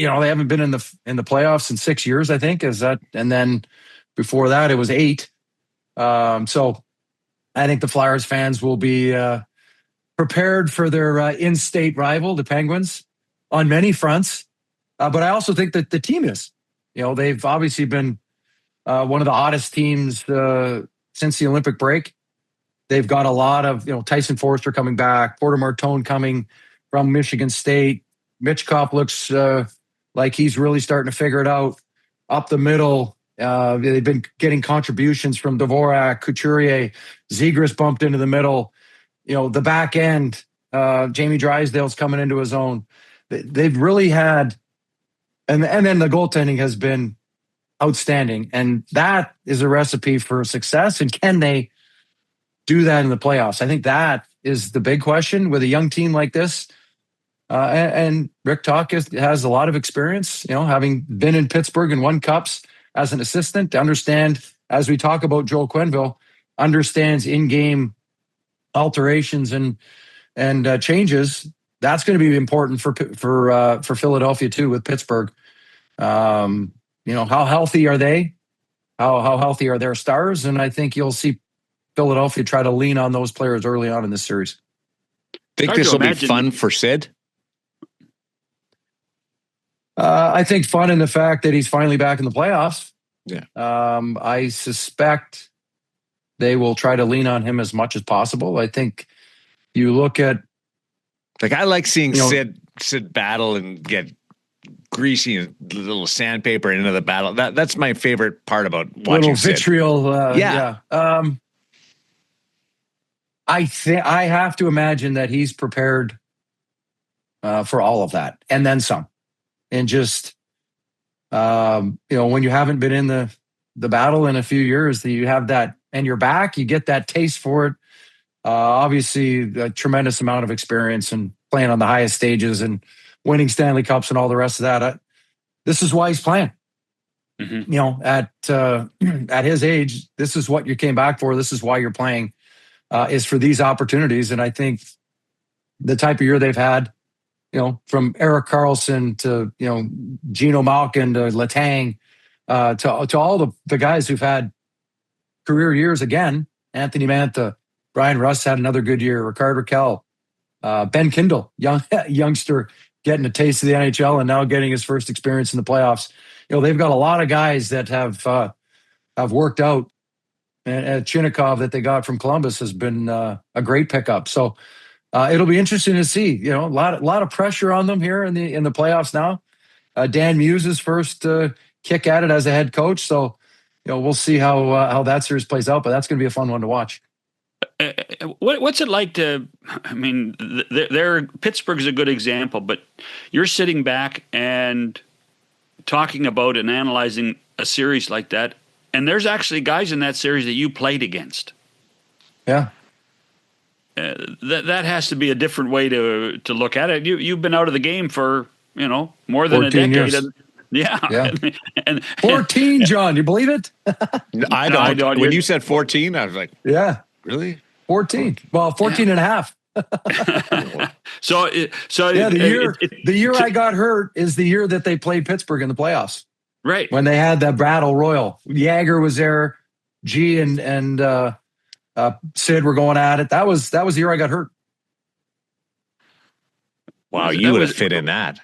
haven't been in the playoffs in 6 years, I think. And then before that it was 8. So I think the Flyers fans will be prepared for their in-state rival, the Penguins, on many fronts. But I also think that the team is. They've obviously been one of the hottest teams since the Olympic break. They've got a lot of, Tyson Forster coming back, Porter Martone coming from Michigan State. Mitchkov looks like he's really starting to figure it out. Up the middle, they've been getting contributions from Dvorak, Couturier, Zegras bumped into the middle. The back end, Jamie Drysdale's coming into his own. They've really had, and then the goaltending has been outstanding. And that is a recipe for success. And can they do that in the playoffs? I think that is the big question with a young team like this. And Rick Tock has a lot of experience, having been in Pittsburgh and won cups as an assistant, to understand, as we talk about Joel Quenneville, understands in-game alterations and changes. That's going to be important for Philadelphia too, with Pittsburgh. How healthy are they? How healthy are their stars? And I think you'll see Philadelphia try to lean on those players early on in this series. Think this will be fun for Sid? I think fun in the fact that he's finally back in the playoffs. Yeah. I suspect they will try to lean on him as much as possible. I think you look at, I like seeing Sid battle and get greasy little sandpaper into the battle. That's my favorite part about watching Sid. Vitriol. Yeah. I have to imagine that he's prepared for all of that and then some. And just, when you haven't been in the battle in a few years, that you have that and you're back, you get that taste for it. Obviously, a tremendous amount of experience and playing on the highest stages and winning Stanley Cups and all the rest of that. This is why he's playing. Mm-hmm. At his age, this is what you came back for. This is why you're playing, is for these opportunities. And I think the type of year they've had, from Erik Karlsson to, Gino Malkin to Letang, to all the guys who've had career years again. Anthony Mantha, Brian Russ had another good year. Rickard Rakell, Ben Kindle, youngster getting a taste of the NHL and now getting his first experience in the playoffs. They've got a lot of guys that have worked out. And Chinnikov that they got from Columbus has been a great pickup. So it'll be interesting to see. A lot of pressure on them here in the playoffs now. Dan Muse's first kick at it as a head coach. So we'll see how that series plays out. But that's going to be a fun one to watch. What's it like to? I mean, Pittsburgh's a good example, but you're sitting back and talking about and analyzing a series like that, and there's actually guys in that series that you played against. Yeah. That has to be a different way to look at it. You've been out of the game for more than a decade. Years. Yeah. And 14, John, you believe it? I don't. When you said 14, I was like, yeah, really? 14. Well, 14 and a half. So yeah, the year I got hurt is the year that they played Pittsburgh in the playoffs. Right. When they had that battle royal. Jagger was there. G and Sid were going at it. That was the year I got hurt. Wow, you would have fit in that.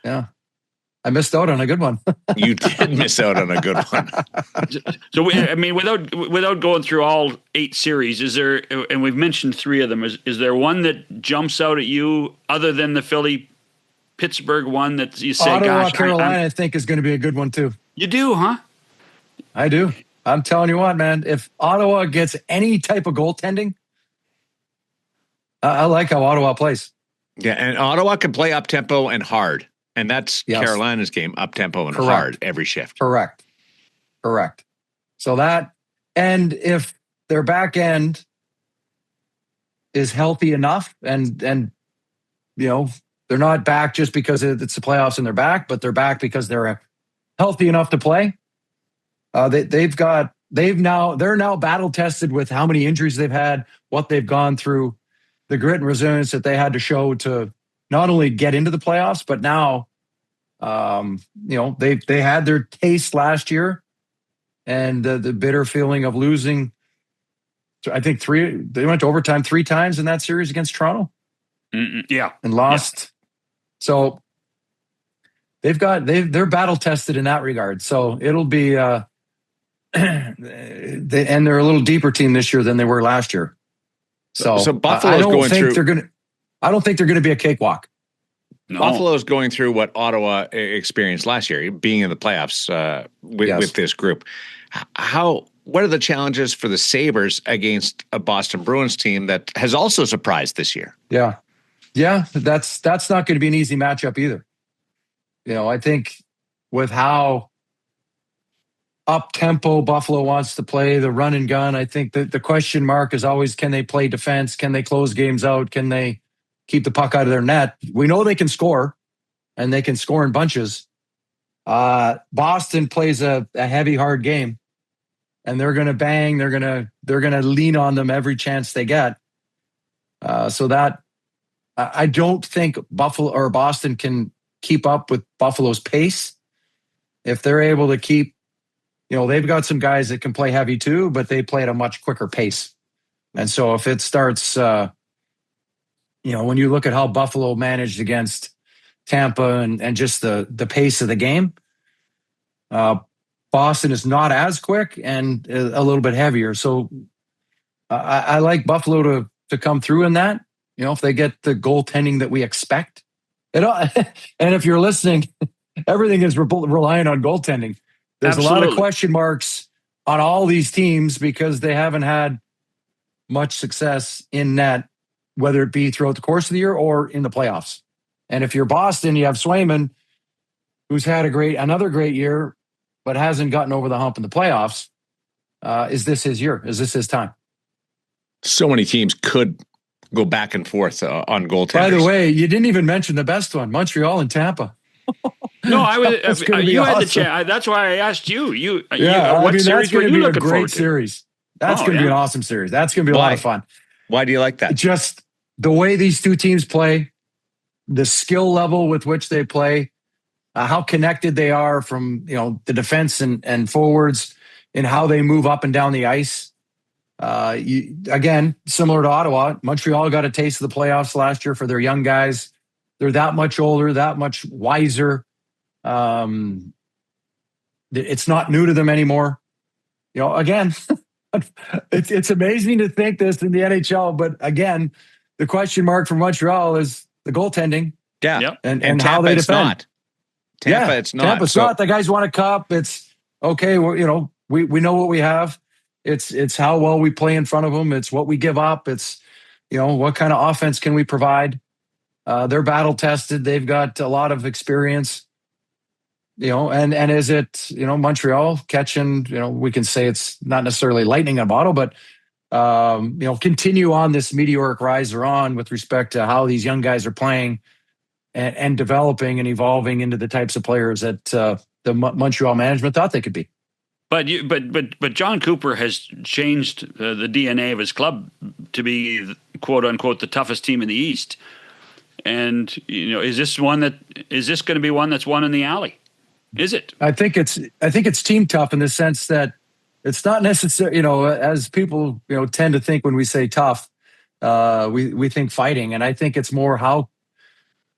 Yeah. I missed out on a good one. You did miss out on a good one. So, without going through all 8 series, is there, and we've mentioned 3 of them, is there one that jumps out at you other than the Philly-Pittsburgh one that you say, Ottawa, gosh, Carolina, I think is going to be a good one too. You do, huh? I do. I'm telling you what, man, if Ottawa gets any type of goaltending, I like how Ottawa plays. Yeah, and Ottawa can play up-tempo and hard. And that's Carolina's game, up-tempo and hard every shift. Correct. So that, and if their back end is healthy enough and they're not back just because it's the playoffs and they're back, but they're back because they're healthy enough to play. They're now battle tested with how many injuries they've had, what they've gone through, the grit and resilience that they had to show to not only get into the playoffs, but now, they had their taste last year, and the bitter feeling of losing. I think they went to overtime 3 times in that series against Toronto. Yeah, and lost. Yeah. So they're battle tested in that regard. So it'll be, and they're a little deeper team this year than they were last year. So Buffalo's going through. I don't think they're going to be a cakewalk. No. Buffalo's going through what Ottawa experienced last year, being in the playoffs with this group. What are the challenges for the Sabres against a Boston Bruins team that has also surprised this year? Yeah, that's not going to be an easy matchup either. I think with how up-tempo Buffalo wants to play, the run and gun, I think that the question mark is always, can they play defense? Can they close games out? Can they keep the puck out of their net? We know they can score, and they can score in bunches. Boston plays a heavy, hard game, and they're going to bang. They're going to lean on them every chance they get. So that I don't think Buffalo or Boston can keep up with Buffalo's pace. If they're able to keep, they've got some guys that can play heavy too, but they play at a much quicker pace. And so if it starts, when you look at how Buffalo managed against Tampa and just the pace of the game, Boston is not as quick and a little bit heavier. So I like Buffalo to come through in that, if they get the goaltending that we expect. And if you're listening, everything is relying on goaltending. There's Absolutely. A lot of question marks on all these teams because they haven't had much success in net, whether it be throughout the course of the year or in the playoffs. And if you're Boston, you have Swayman, who's had another great year, but hasn't gotten over the hump in the playoffs. Is this his year? Is this his time? So many teams could go back and forth on goaltenders. By the way, you didn't even mention the best one, Montreal and Tampa. No, I was. You had the chance. That's why I asked you. What series were you looking forward to? Series. That's going to be an awesome series. That's going to be a lot of fun. Why do you like that? Just the way these two teams play, the skill level with which they play, how connected they are from the defense and forwards, and how they move up and down the ice. Again, similar to Ottawa, Montreal got a taste of the playoffs last year for their young guys. They're that much older, that much wiser. It's not new to them anymore. Again, it's amazing to think this in the NHL, but again, the question mark for Montreal is the goaltending. Yeah. Yep. And how they defend. Tampa, it's not. Tampa's not. The guys want a cup. It's okay. We know what we have. It's how well we play in front of them. It's what we give up. It's, what kind of offense can we provide? They're battle tested. They've got a lot of experience, and is it, Montreal catching, we can say it's not necessarily lightning in a bottle, but, continue on this meteoric rise they're on with respect to how these young guys are playing and developing and evolving into the types of players that the Montreal management thought they could be. But John Cooper has changed the DNA of his club to be, quote unquote, the toughest team in the East. And is this going to be one that's won in the alley? Is it? I think it's team tough in the sense that it's not necessary. As people tend to think when we say tough, we think fighting, and I think it's more how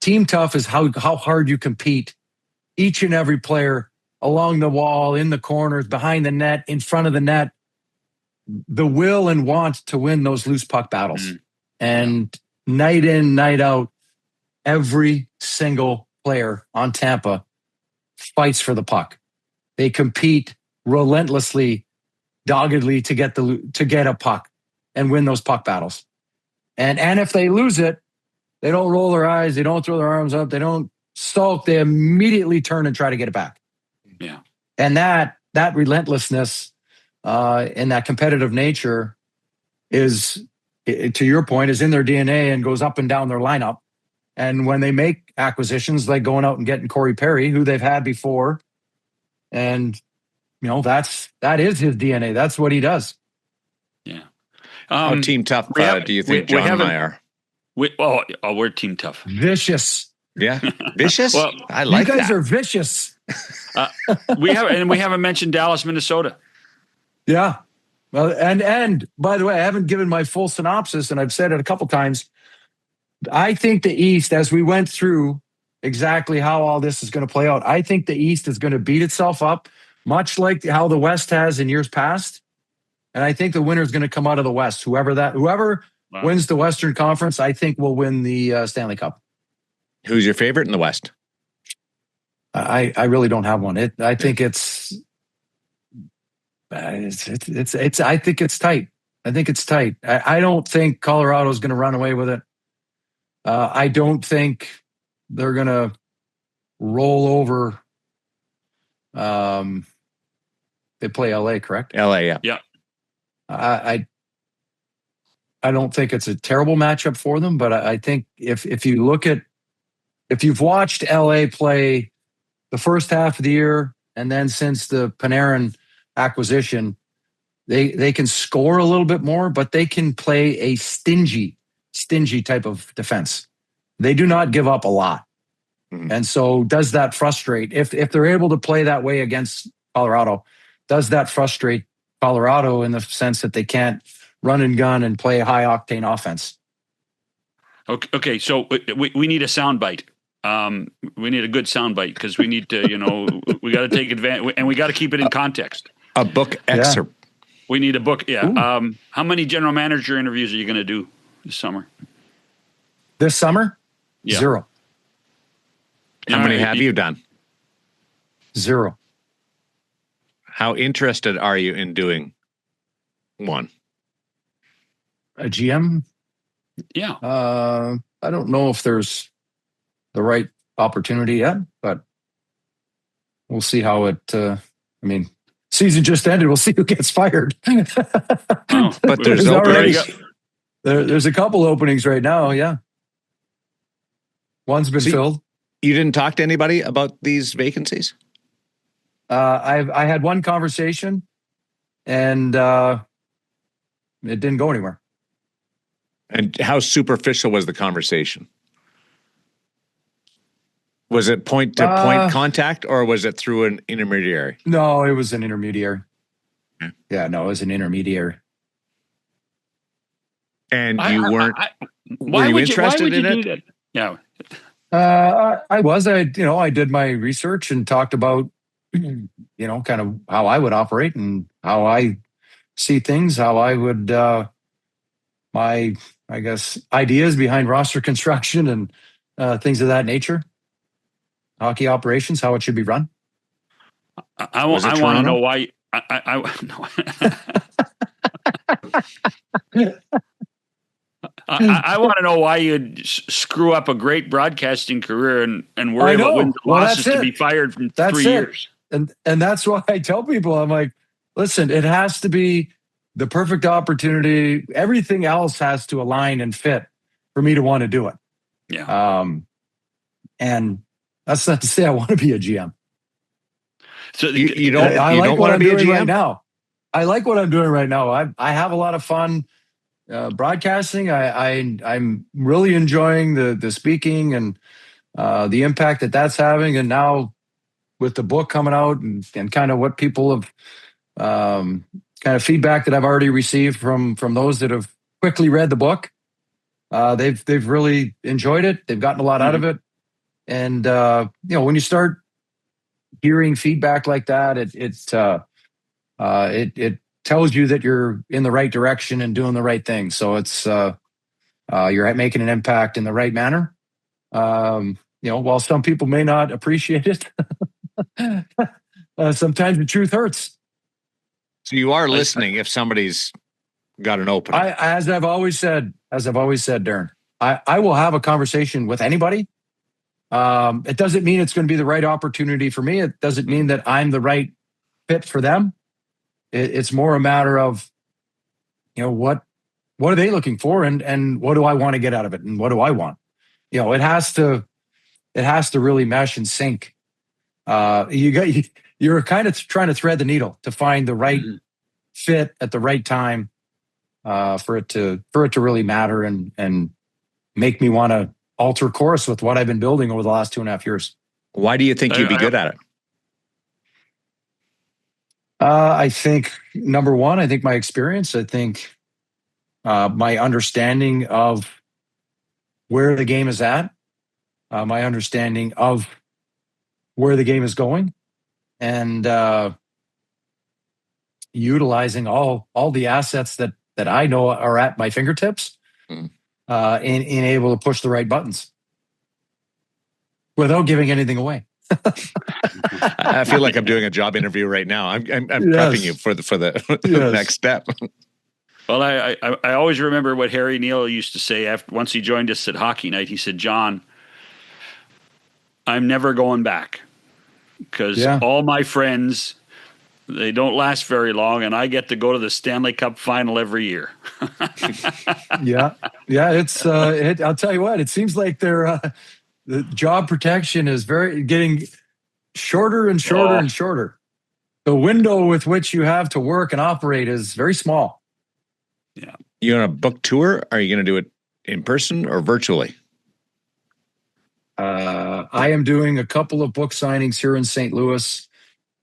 team tough is how hard you compete. Each and every player along the wall, in the corners, behind the net, in front of the net, the will and want to win those loose puck battles. And night in, night out, every single player on Tampa fights for the puck. They compete relentlessly, doggedly to get a puck and win those puck battles. And if they lose it, they don't roll their eyes, they don't throw their arms up, they don't sulk, they immediately turn and try to get it back. Yeah. And that relentlessness and that competitive nature is, to your point, is in their DNA and goes up and down their lineup. And when they make acquisitions, like going out and getting Corey Perry, who they've had before, and that is his DNA. That's what he does. Yeah. How team tough do you think John and I are? We're team tough. Vicious. Yeah, vicious. Well, I like you guys that. are vicious. We haven't mentioned Dallas, Minnesota. Yeah. Well, and by the way, I haven't given my full synopsis, and I've said it a couple times. I think the East, as we went through exactly how all this is going to play out, I think the East is going to beat itself up, much like how the West has in years past. And I think the winner is going to come out of the West. Whoever wins the Western Conference, I think will win the Stanley Cup. Who's your favorite in the West? I really don't have one. I think it's I think it's tight. I think it's tight. I don't think Colorado's going to run away with it. I don't think they're going to roll over. They play LA, correct? LA, yeah. Yeah. I don't think it's a terrible matchup for them, but I think if you've watched LA play the first half of the year, and then since the Panarin acquisition, they can score a little bit more, but they can play a stingy type of defense. They do not give up a lot. Mm-hmm. And so does that frustrate? If they're able to play that way against Colorado, does that frustrate Colorado in the sense that they can't run and gun and play a high octane offense? Okay, so we need a soundbite. We need a good soundbite because we need to, we got to take advantage, and we got to keep it in context. A book excerpt. Yeah. We need a book. Yeah. How many general manager interviews are you going to do this summer? This summer? Yeah. 0. How many have you done? 0. How interested are you in doing one? A GM? Yeah. I don't know if there's the right opportunity yet, but we'll see how it. Season just ended. We'll see who gets fired. But there's there's a couple openings right now. Yeah, one's been filled. You didn't talk to anybody about these vacancies? I had one conversation, and it didn't go anywhere. And how superficial was the conversation? Was it point-to-point contact, or was it through an intermediary? No, it was an intermediary. Yeah, no, it was an intermediary. And you weren't? Were you interested in it? Yeah. I was. I did my research and talked about, kind of how I would operate and how I see things, how I would, my, I guess, ideas behind roster construction and things of that nature. Hockey operations, how it should be run. I want to know why. I want to know why you'd screw up a great broadcasting career and worry about wins and losses to be fired from 3 years. And that's why I tell people, I'm like, listen, it has to be the perfect opportunity. Everything else has to align and fit for me to want to do it. Yeah. And that's not to say I want to be a GM. So you don't want to be a GM right now. I like what I'm doing right now. I have a lot of fun broadcasting. I'm really enjoying the speaking and the impact that's having. And now with the book coming out and kind of what people have kind of feedback that I've already received from those that have quickly read the book, they've really enjoyed it. They've gotten a lot out of it. And when you start hearing feedback like that, it tells you that you're in the right direction and doing the right thing. So it's you're making an impact in the right manner. While some people may not appreciate it, sometimes the truth hurts. So you are listening if somebody's got an opening. As I've always said, Daren, I will have a conversation with anybody. It doesn't mean it's going to be the right opportunity for me. It doesn't mean that I'm the right fit for them. It's more a matter of, what are they looking for, and what do I want to get out of it, and what do I want? It has to really mesh and sync. You're kind of trying to thread the needle to find the right fit at the right time, for it to really matter and make me want to alter course with what I've been building over the last 2.5 years. Why do you think you'd be good at it? I think number one, I think my experience. I think my understanding of where the game is at, my understanding of where the game is going, and utilizing all the assets that I know are at my fingertips, in able to push the right buttons without giving anything away. I feel like I'm doing a job interview right now. I'm prepping you for the next step. Well, I always remember what Harry Neal used to say once he joined us at Hockey Night. He said, "John, I'm never going back because all my friends, they don't last very long, and I get to go to the Stanley Cup final every year." Yeah. It's I'll tell you what. It seems like the job protection is getting shorter and shorter and shorter. The window with which you have to work and operate is very small. Yeah. You on a book tour? Are you going to do it in person or virtually? I am doing a couple of book signings here in St. Louis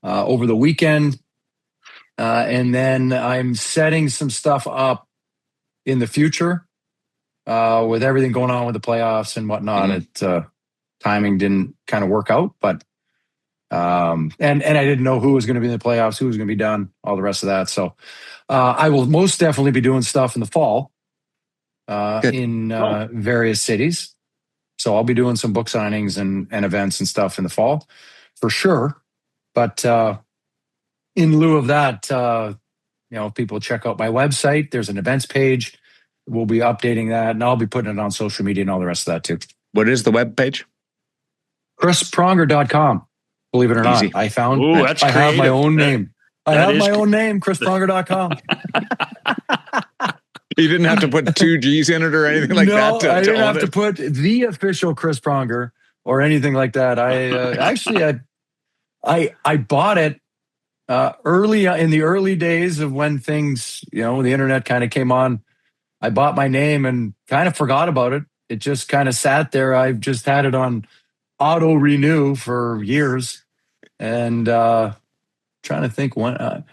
over the weekend. And then I'm setting some stuff up in the future with everything going on with the playoffs and whatnot. Timing didn't kind of work out, but and I didn't know who was going to be in the playoffs, who was going to be done, all the rest of that. So I will most definitely be doing stuff in the fall in various cities. So I'll be doing some book signings and events and stuff in the fall for sure. But in lieu of that, people check out my website. There's an events page. We'll be updating that, and I'll be putting it on social media and all the rest of that too. What is the web page? ChrisPronger.com. Believe it or not, I found I have my own name. I have my own name, ChrisPronger.com. You didn't have to put 2 G's in it or anything like that. No, I didn't have to put the official Chris Pronger or anything like that. I bought it early in the early days of when things, the internet kind of came on. I bought my name and kind of forgot about it. It just kind of sat there. I've just had it on auto renew for years, and trying to think when.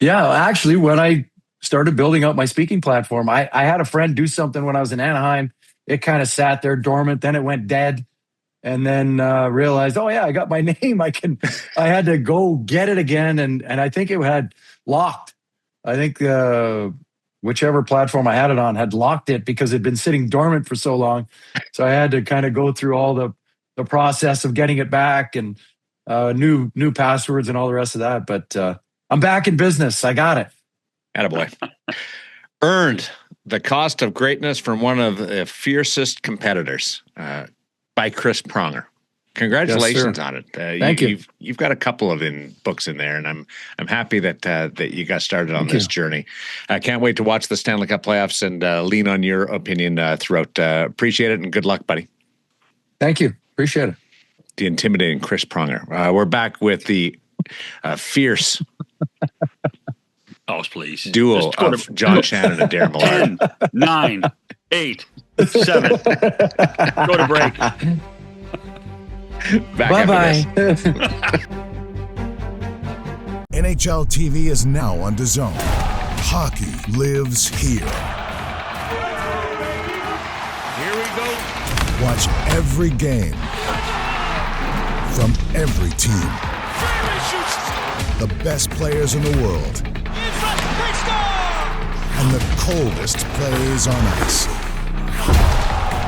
Actually, when I started building up my speaking platform, I had a friend do something when I was in Anaheim. It kind of sat there dormant. Then it went dead, and then realized, I got my name. I had to go get it again, and I think it had locked. I think whichever platform I had it on had locked it because it had been sitting dormant for so long. So I had to kind of go through all the process of getting it back and new passwords and all the rest of that. But I'm back in business. I got it. Attaboy. Earned the cost of greatness from one of the fiercest competitors by Chris Pronger. Congratulations on it. Thank you. You've got a couple of books in there, and I'm happy that you got started on this journey. I can't wait to watch the Stanley Cup playoffs and lean on your opinion throughout. Appreciate it, and good luck, buddy. Thank you. Appreciate it. The intimidating Chris Pronger. We're back with the fierce. Oh, please. duo of John Shannon and Daren Millard. 10, 9, 8, 7. Go to break. Back Bye-bye. NHL TV is now on DAZN. Hockey lives here. Here we go. Watch every game from every team. The best players in the world. And the coldest plays on ice.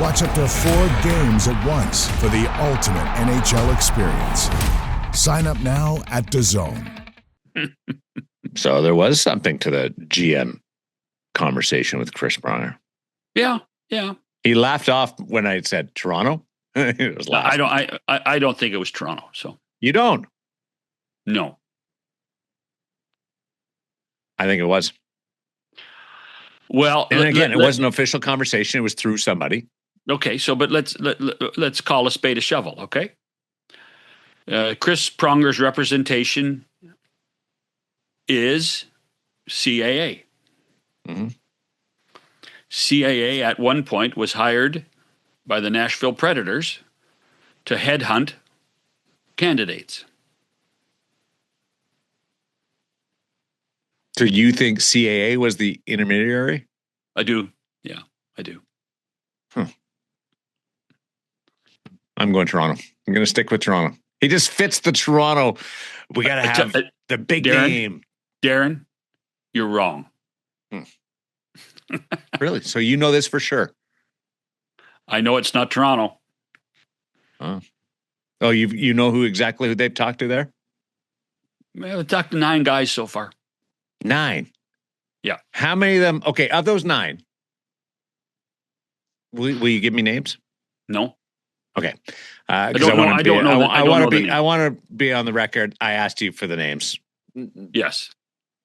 Watch up to 4 games at once for the ultimate NHL experience. Sign up now at DAZN. So there was something to the GM conversation with Chris Pronger. Yeah. He laughed off when I said Toronto. He was laughing. I don't think it was Toronto. So You don't? no. I think it was. Well, And again, it wasn't an official conversation. It was through somebody. Okay, so but let's call a spade a shovel. Okay. Chris Pronger's representation is CAA. Mm-hmm. CAA at one point was hired by the Nashville Predators to headhunt candidates. So you think CAA was the intermediary? I do. Yeah, I do. I'm going Toronto. I'm going to stick with Toronto. He just fits the Toronto. We got to have the big game. Daren, you're wrong. Really? So you know this for sure? I know it's not Toronto. Oh, you know who they've talked to there? We've talked to 9 guys so far. 9. Yeah. How many of them? Okay, of those 9, will you give me names? No. Okay. I want to be on the record. I asked you for the names. Yes.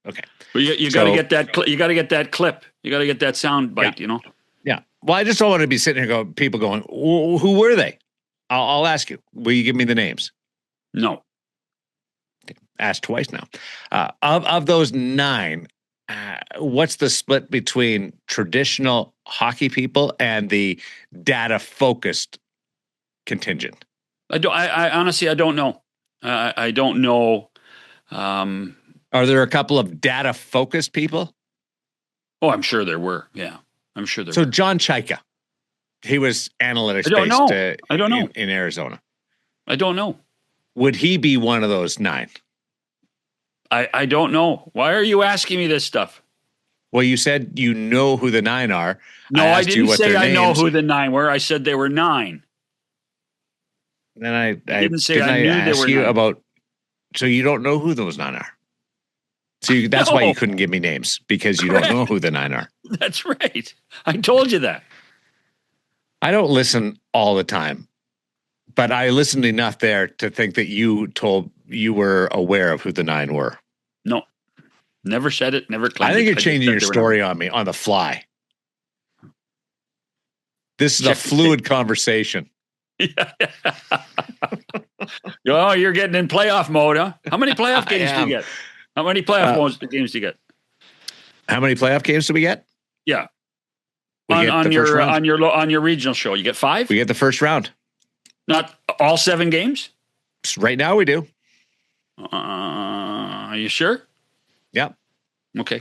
Okay. But you got to get that. You got to get that clip. You got to get that sound bite. Yeah. You know. Yeah. Well, I just don't want to be sitting here people going, who were they? I'll ask you. Will you give me the names? No. Okay. Asked twice now. Of those 9, what's the split between traditional hockey people and the data focused contingent? I honestly, I don't know. I don't know. Are there a couple of data focused people? Oh, I'm sure there were. Yeah, I'm sure there So were. John Chaika, he was analytics I don't based know. I don't know. in Arizona. I don't know. Would he be one of those 9? I don't know. Why are you asking me this stuff? Well, you said you know who the 9 are. No, I didn't say I know who the 9 were. I said they were 9. Then I didn't say I knew they were 9. About. So you don't know who those 9 are. So that's why you couldn't give me names, because you don't know who the 9 are. That's right. I told you that. I don't listen all the time, but I listened enough there to think that you were aware of who the 9 were. No, never said it. Never claimed. I think it. you're changing your story on me on the fly. This is a fluid conversation. Oh, you're getting in playoff mode, huh? How many playoff games do you get? How many playoff games do you get? How many playoff games do we get? Yeah. On your regional show, you get 5? We get the first round. Not all 7 games? Right now we do. Are you sure? Yep. Okay.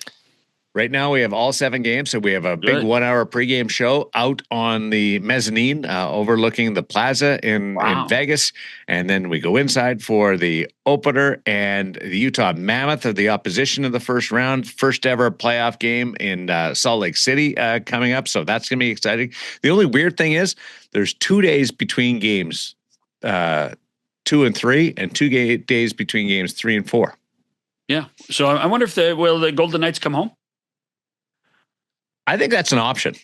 Right now we have all 7 games. So we have a big 1-hour pregame show out on the mezzanine overlooking the plaza in Vegas. And then we go inside for the opener, and the Utah Mammoth are the opposition of the first round. First ever playoff game in Salt Lake City coming up. So that's going to be exciting. The only weird thing is there's 2 days between games 2 and 3, and 2 days between games 3 and 4. Yeah. So I wonder if the Golden Knights come home? I think that's an option.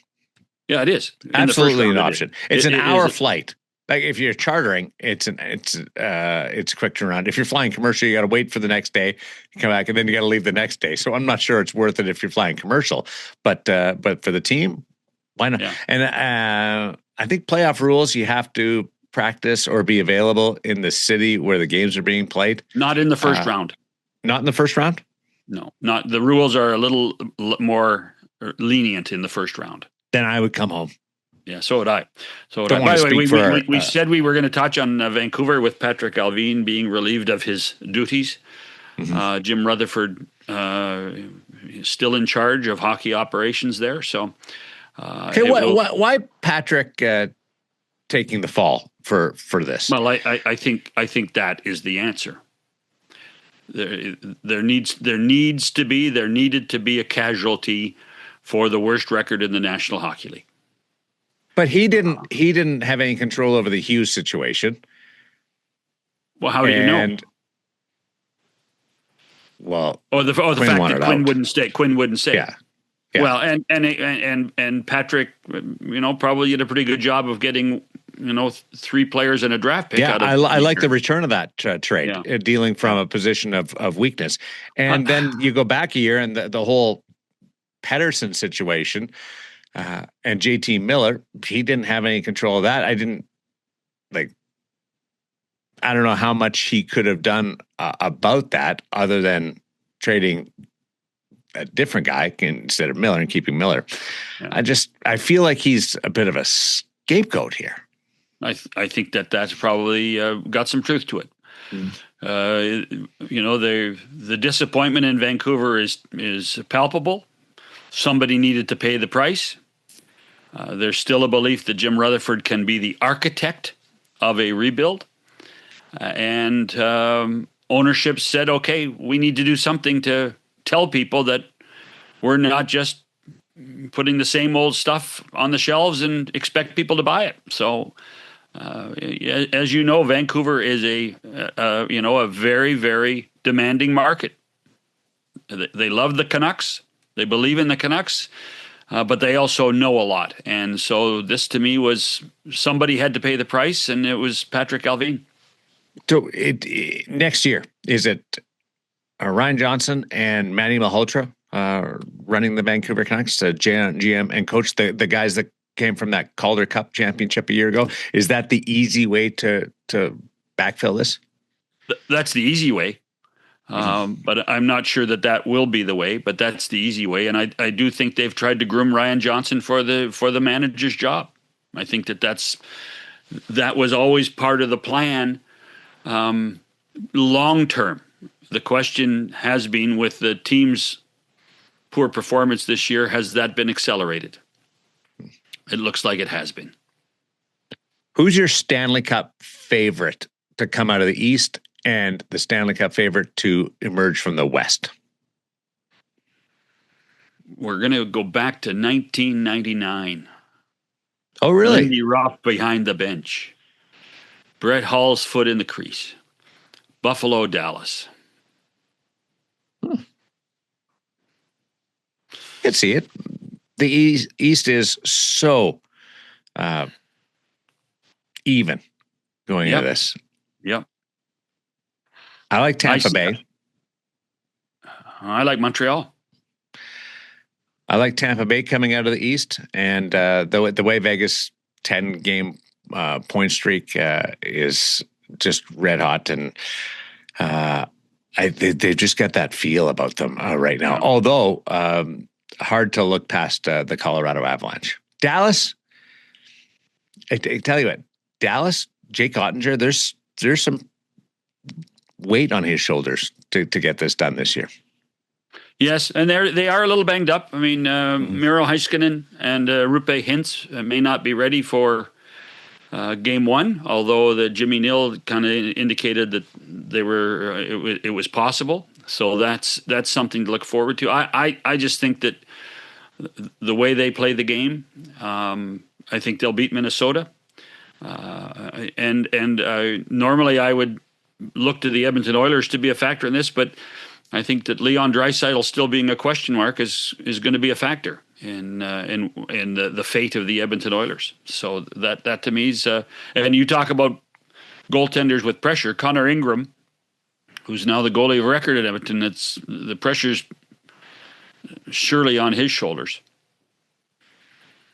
Yeah, it is. Absolutely an option. It's an hour flight. Like if you're chartering, it's a quick turnaround. If you're flying commercial, you got to wait for the next day, you come back, and then you got to leave the next day. So I'm not sure it's worth it if you're flying commercial, but for the team, why not? Yeah. And I think playoff rules, you have to practice or be available in the city where the games are being played. Not in the first round. Not in the first round? No, not the rules are a little more lenient in the first round. Then I would come home. Yeah, so would I. Don't By the way, we for, said we were going to touch on Vancouver with Patrick Alvin being relieved of his duties. Jim Rutherford still in charge of hockey operations there. So, why Patrick taking the fall for this? Well, I think that is the answer. There needed to be a casualty for the worst record in the National Hockey League. But he didn't have any control over the Hughes situation. Well, how do you know? Well, the fact that Quinn wouldn't stay. Quinn wouldn't stay. Yeah. Well, and Patrick, probably did a pretty good job of getting 3 players and a draft pick. Yeah, I like the return of that trade, dealing from a position of weakness. And then you go back a year, and the whole Pedersen situation, and JT Miller, he didn't have any control of that. I don't know how much he could have done about that, other than trading a different guy instead of Miller and keeping Miller. Yeah. I feel like he's a bit of a scapegoat here. I think that's probably got some truth to it. The disappointment in Vancouver is palpable. Somebody needed to pay the price. There's still a belief that Jim Rutherford can be the architect of a rebuild. And ownership said, okay, we need to do something to tell people that we're not just putting the same old stuff on the shelves and expect people to buy it. So, as you know, Vancouver is a very, very demanding market. They love the Canucks. They believe in the Canucks. But they also know a lot. And so this, to me, was somebody had to pay the price, and it was Patrick Alvin. So next year, is it Ryan Johnson and Manny Malhotra running the Vancouver Canucks, GM and coach, the guys that came from that Calder Cup championship a year ago? Is that the easy way to backfill this? That's the easy way. But I'm not sure that will be the way, but that's the easy way. And I do think they've tried to groom Ryan Johnson for the manager's job. I think that was always part of the plan. Long term, the question has been, with the team's poor performance this year, has that been accelerated? It looks like it has been. Who's your Stanley Cup favorite to come out of the East, and the Stanley Cup favorite to emerge from the West? We're going to go back to 1999. Oh, really? Lindy Ruff behind the bench. Brett Hall's foot in the crease. Buffalo, Dallas. I can see it. The East is so even going into this. Yep. I like Tampa Bay. I like Montreal. I like Tampa Bay coming out of the East, and the way Vegas 10-game point streak is just red hot, and they just got that feel about them right now. Although hard to look past the Colorado Avalanche. Dallas, I tell you what, Dallas, Jake Ottinger, there's some weight on his shoulders to get this done this year. Yes, and they are a little banged up. I mean, Miro Heiskanen and Rupe Hintz may not be ready for game one, although the Jimmy Neal kind of indicated that they were. It was possible, so that's something to look forward to. I just think that the way they play the game, I think they'll beat Minnesota, and normally I would look to the Edmonton Oilers to be a factor in this, but I think that Leon Draisaitl still being a question mark is going to be a factor in the fate of the Edmonton Oilers. So that to me is and you talk about goaltenders with pressure. Connor Ingram, who's now the goalie of record at Edmonton, the pressure's surely on his shoulders.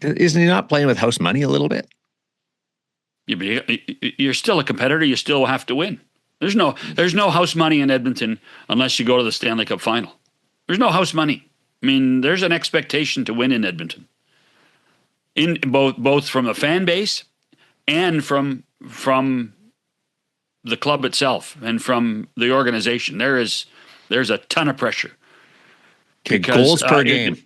Isn't he not playing with house money a little bit? Yeah, but you're still a competitor. You still have to win. There's no house money in Edmonton unless you go to the Stanley Cup final. There's no house money. I mean, there's an expectation to win in Edmonton, in both from the fan base and from the club itself and from the organization. There's a ton of pressure. Okay, goals per game.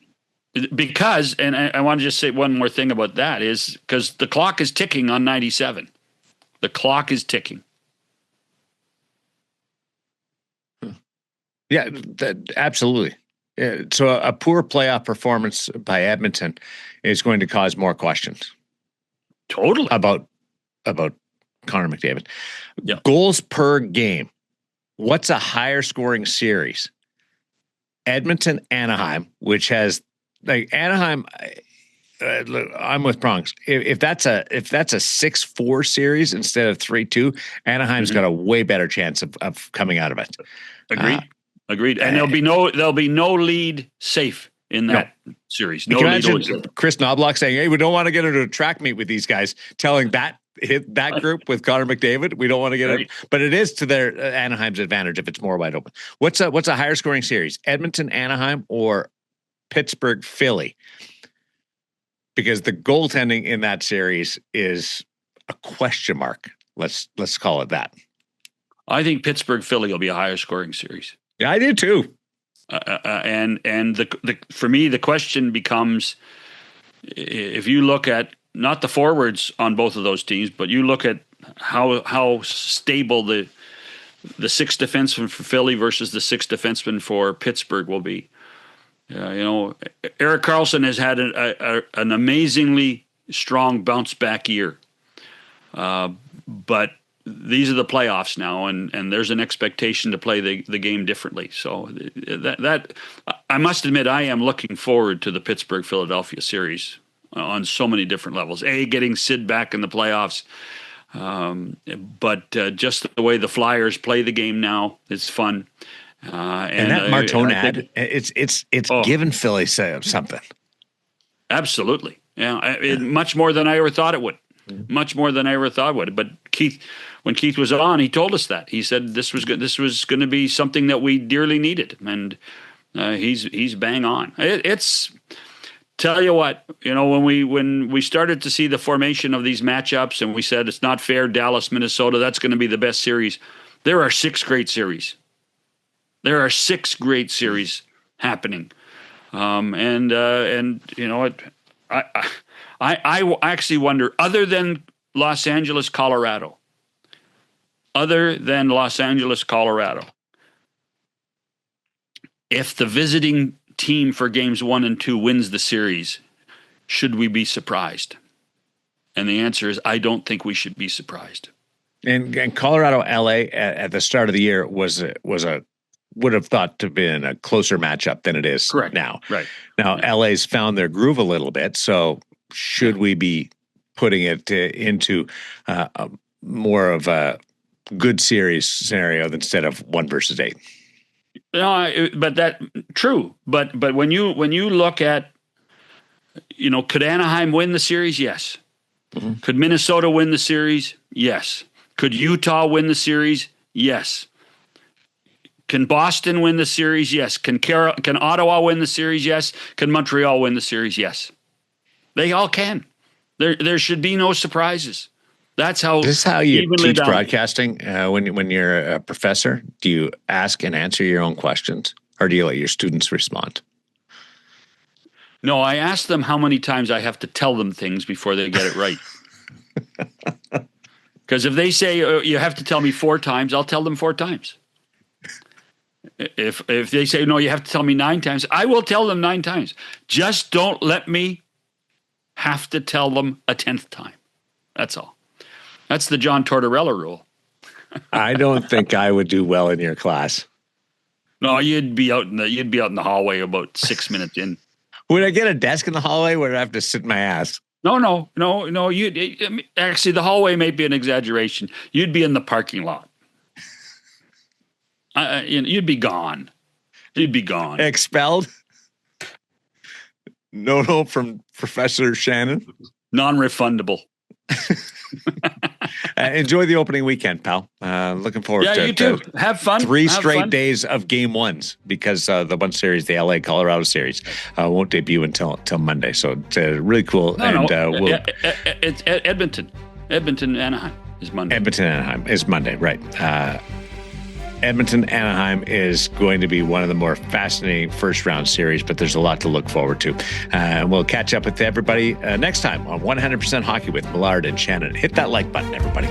Because, and I want to just say one more thing about that, is because the clock is ticking on 97. The clock is ticking. Yeah, absolutely. So a poor playoff performance by Edmonton is going to cause more questions. Totally. About Connor McDavid. Yeah. Goals per game. What's a higher scoring series? Edmonton, Anaheim, which has like Anaheim. I'm with Prongs. If that's a 6-4 series instead of 3-2, Anaheim's got a way better chance of coming out of it. Agreed. And there'll be no lead safe in that series. No lead. Imagine Chris Knobloch saying, "Hey, we don't want to get into a track meet with these guys," telling that group with Connor McDavid, we don't want to get it. But it is to their Anaheim's advantage if it's more wide open. What's a higher scoring series? Edmonton, Anaheim, or Pittsburgh, Philly? Because the goaltending in that series is a question mark. Let's call it that. I think Pittsburgh, Philly will be a higher scoring series. Yeah, I do too. And for me, the question becomes, if you look at not the forwards on both of those teams, but you look at how stable the sixth defenseman for Philly versus the sixth defenseman for Pittsburgh will be. Erik Karlsson has had an amazingly strong bounce back year, but these are the playoffs now, and there's an expectation to play the game differently. So that I must admit, I am looking forward to the Pittsburgh-Philadelphia series on so many different levels. Getting Sid back in the playoffs, but just the way the Flyers play the game now, it's fun. And that Martone ad, it's given Philly something. Absolutely, yeah. Much more than I ever thought it would. Much more than I ever thought it would. But when Keith was on, he told us that. He said this was going to be something that we dearly needed, and he's bang on. It's tell you what, when we started to see the formation of these matchups, and we said it's not fair, Dallas, Minnesota, that's going to be the best series. There are 6 great series. There are 6 great series happening, and you know what, I actually wonder, other than Los Angeles, Colorado, if the visiting team for games 1 and 2 wins the series, should we be surprised? And the answer is, I don't think we should be surprised. And Colorado, LA at the start of the year would have thought to have been a closer matchup than it is now. Right. Now, LA's found their groove a little bit. So should we be putting it into more of a good series scenario instead of 1 versus 8? No, but that true. But when you look at, could Anaheim win the series? Yes. Mm-hmm. Could Minnesota win the series? Yes. Could Utah win the series? Yes. Can Boston win the series? Yes. Can Ottawa win the series? Yes. Can Montreal win the series? Yes. They all can. There should be no surprises. That's how. This is how you teach broadcasting. When you're a professor, do you ask and answer your own questions, or do you let your students respond? No, I ask them how many times I have to tell them things before they get it right. Because if they say you have to tell me 4 times, I'll tell them 4 times. If they say no, you have to tell me 9 times, I will tell them 9 times. Just don't let me have to tell them a 10th time. That's all. That's the John Tortorella rule. I don't think I would do well in your class. No, you'd be out in the hallway about 6 minutes in. Would I get a desk in the hallway? Would I have to sit my ass? No. Actually, the hallway may be an exaggeration. You'd be in the parking lot. You'd be gone. You'd be gone. Expelled? No, from Professor Shannon? Non-refundable. Enjoy the opening weekend, pal. Looking forward to you too. Have fun. 3 straight days of game ones because the one series, the LA Colorado series, won't debut until Monday. So it's really cool. It's Edmonton. Edmonton, Anaheim is Monday. Edmonton, Anaheim is Monday, right. Edmonton, Anaheim is going to be one of the more fascinating first-round series, but there's a lot to look forward to. And we'll catch up with everybody next time on 100% Hockey with Millard and Shannon. Hit that like button, everybody.